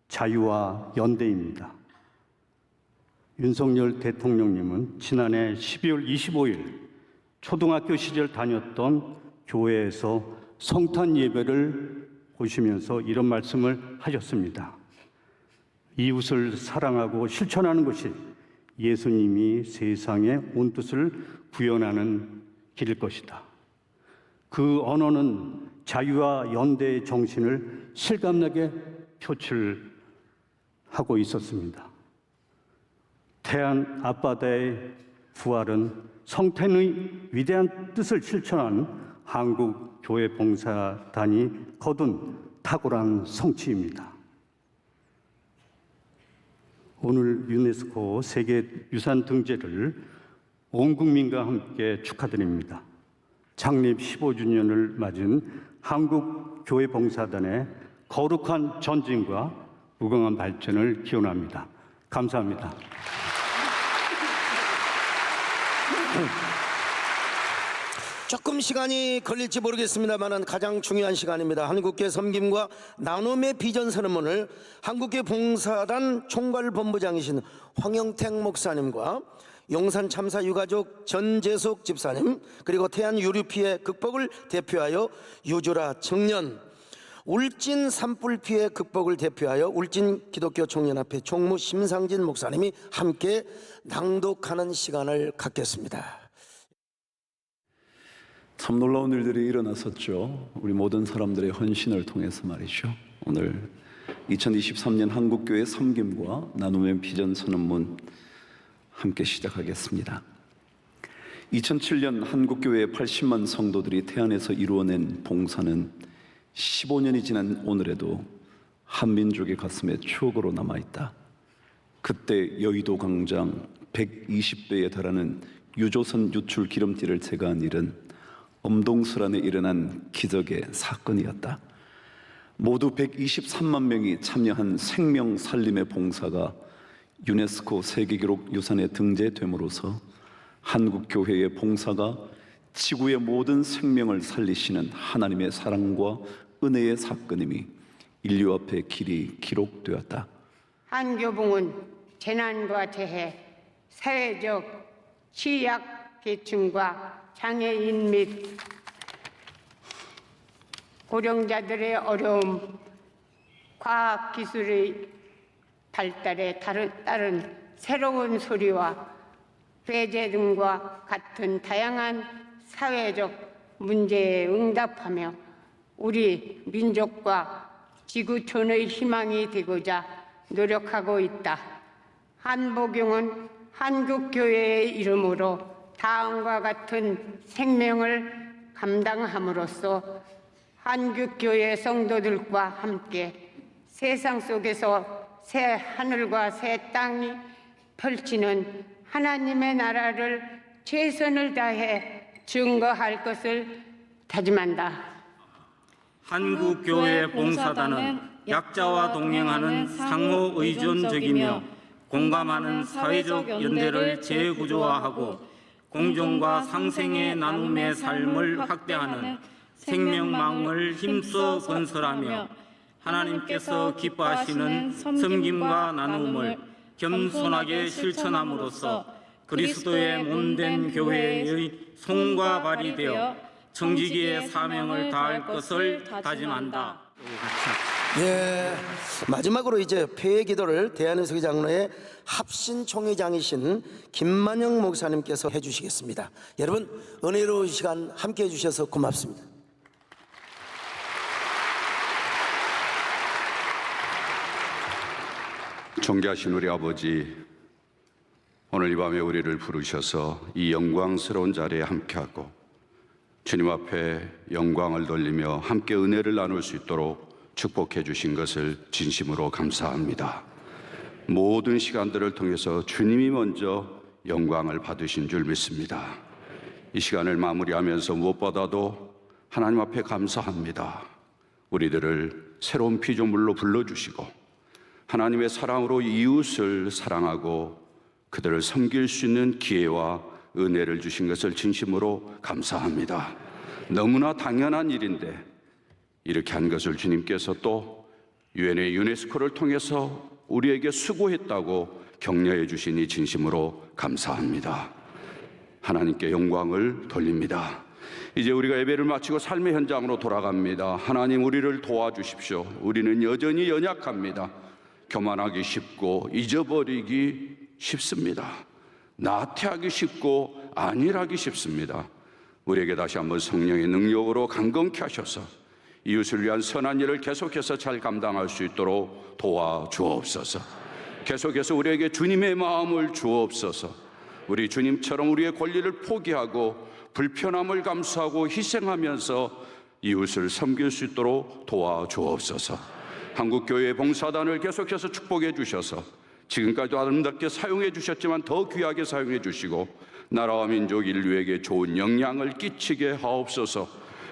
자유와 연대입니다. 윤석열 대통령님은 지난해 12월 25일 초등학교 시절 다녔던 교회에서 성탄 예배를 보시면서 이런 말씀을 하셨습니다. 이웃을 사랑하고 실천하는 것이 예수님이 세상에 온 뜻을 구현하는 길일 것이다. 그 언어는 자유와 연대의 정신을 실감나게 표출하고 있었습니다. 태안 앞바다의 부활은 성탄의 위대한 뜻을 실천한 한국교회봉사단이 거둔 탁월한 성취입니다. 오늘 유네스코 세계유산 등재를 온 국민과 함께 축하드립니다. 창립 15주년을 맞은 한국교회봉사단의 거룩한 전진과 무궁한 발전을 기원합니다. 감사합니다. 조금 시간이 걸릴지 모르겠습니다만 가장 중요한 시간입니다. 한국교회 섬김과 나눔의 비전 선언문을 한국교회 봉사단 총괄본부장이신 황영택 목사님과 용산 참사 유가족 전재숙 집사님, 그리고 태안 유류 피해 극복을 대표하여 유주라 청년, 울진 산불 피해 극복을 대표하여 울진 기독교 청년합회 총무 심상진 목사님이 함께 낭독하는 시간을 갖겠습니다. 참 놀라운 일들이 일어났었죠. 우리 모든 사람들의 헌신을 통해서 말이죠. 오늘 2023년 한국교회 섬김과 나눔의 비전 선언문 함께 시작하겠습니다. 2007년 한국교회 80만 성도들이 태안에서 이루어낸 봉사는 15년이 지난 오늘에도 한민족의 가슴에 추억으로 남아있다. 그때 여의도 광장 120배에 달하는 유조선 유출 기름띠를 제거한 일은 엄동설안에 일어난 기적의 사건이었다. 모두 123만 명이 참여한 생명 살림의 봉사가 유네스코 세계기록 유산에 등재됨으로써 한국교회의 봉사가 지구의 모든 생명을 살리시는 하나님의 사랑과 은혜의 사건임이 인류 앞에 길이 기록되었다. 한교봉은 재난과 재해, 사회적 취약계층과 장애인 및 고령자들의 어려움, 과학기술의 발달에 따른 새로운 소리와 배제 등과 같은 다양한 사회적 문제에 응답하며 우리 민족과 지구촌의 희망이 되고자 노력하고 있다. 한복용은 한국교회의 이름으로 다음과 같은 생명을 감당함으로써 한국교회 성도들과 함께 세상 속에서 새 하늘과 새 땅이 펼치는 하나님의 나라를 최선을 다해 증거할 것을 다짐한다. 한국교회 봉사단은 약자와 동행하는 상호 의존적이며 공감하는 사회적 연대를 재구조화하고 공존과 상생의 나눔의 삶을 확대하는 생명망을 힘써 건설하며 하나님께서 기뻐하시는 섬김과 나눔을 겸손하게 실천함으로써 그리스도의 몸된 교회의 손과 발이 되어 청지기의 사명을 다할 것을 다짐한다. 예, 마지막으로 이제 폐회 기도를 대한민국 장로의 합신 총회장이신 김만영 목사님께서 해주시겠습니다. 여러분 은혜로운 시간 함께해 주셔서 고맙습니다. 존귀하신 우리 아버지, 오늘 이 밤에 우리를 부르셔서 이 영광스러운 자리에 함께하고 주님 앞에 영광을 돌리며 함께 은혜를 나눌 수 있도록 축복해 주신 것을 진심으로 감사합니다. 모든 시간들을 통해서 주님이 먼저 영광을 받으신 줄 믿습니다. 이 시간을 마무리하면서 무엇보다도 하나님 앞에 감사합니다. 우리들을 새로운 피조물로 불러주시고 하나님의 사랑으로 이웃을 사랑하고 그들을 섬길 수 있는 기회와 은혜를 주신 것을 진심으로 감사합니다. 너무나 당연한 일인데 이렇게 한 것을 주님께서 또 유엔의 유네스코를 통해서 우리에게 수고했다고 격려해 주시니 진심으로 감사합니다. 하나님께 영광을 돌립니다. 이제 우리가 예배를 마치고 삶의 현장으로 돌아갑니다. 하나님, 우리를 도와주십시오. 우리는 여전히 연약합니다. 교만하기 쉽고 잊어버리기 쉽습니다. 나태하기 쉽고 안일하기 쉽습니다. 우리에게 다시 한번 성령의 능력으로 강건케 하셔서 이웃을 위한 선한 일을 계속해서 잘 감당할 수 있도록 도와주옵소서. 계속해서 우리에게 주님의 마음을 주옵소서. 우리 주님처럼 우리의 권리를 포기하고 불편함을 감수하고 희생하면서 이웃을 섬길 수 있도록 도와주옵소서. 한국교회 봉사단을 계속해서 축복해 주셔서 지금까지도 아름답게 사용해 주셨지만 더 귀하게 사용해 주시고 나라와 민족 인류에게 좋은 영향을 끼치게 하옵소서.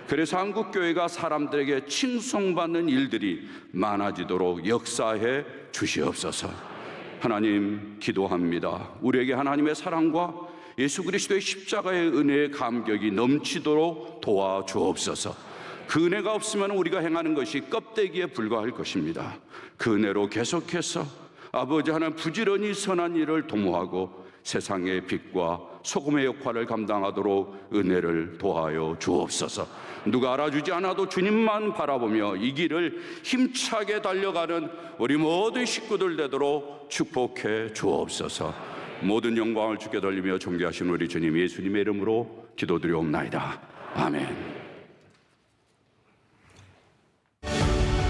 그래서 한국교회가 사람들에게 칭송받는 일들이 많아지도록 역사해 주시옵소서. 하나님, 기도합니다. 우리에게 하나님의 사랑과 예수 그리스도의 십자가의 은혜의 감격이 넘치도록 도와주옵소서. 그 은혜가 없으면 우리가 행하는 것이 껍데기에 불과할 것입니다. 그 은혜로 계속해서 아버지 하나님 부지런히 선한 일을 도모하고 세상의 빛과 소금의 역할을 감당하도록 은혜를 도하여 주옵소서. 누가 알아주지 않아도 주님만 바라보며 이 길을 힘차게 달려가는 우리 모든 식구들 되도록 축복해 주옵소서. 모든 영광을 주께 돌리며 존귀하신 우리 주님 예수님의 이름으로 기도드리옵나이다. 아멘.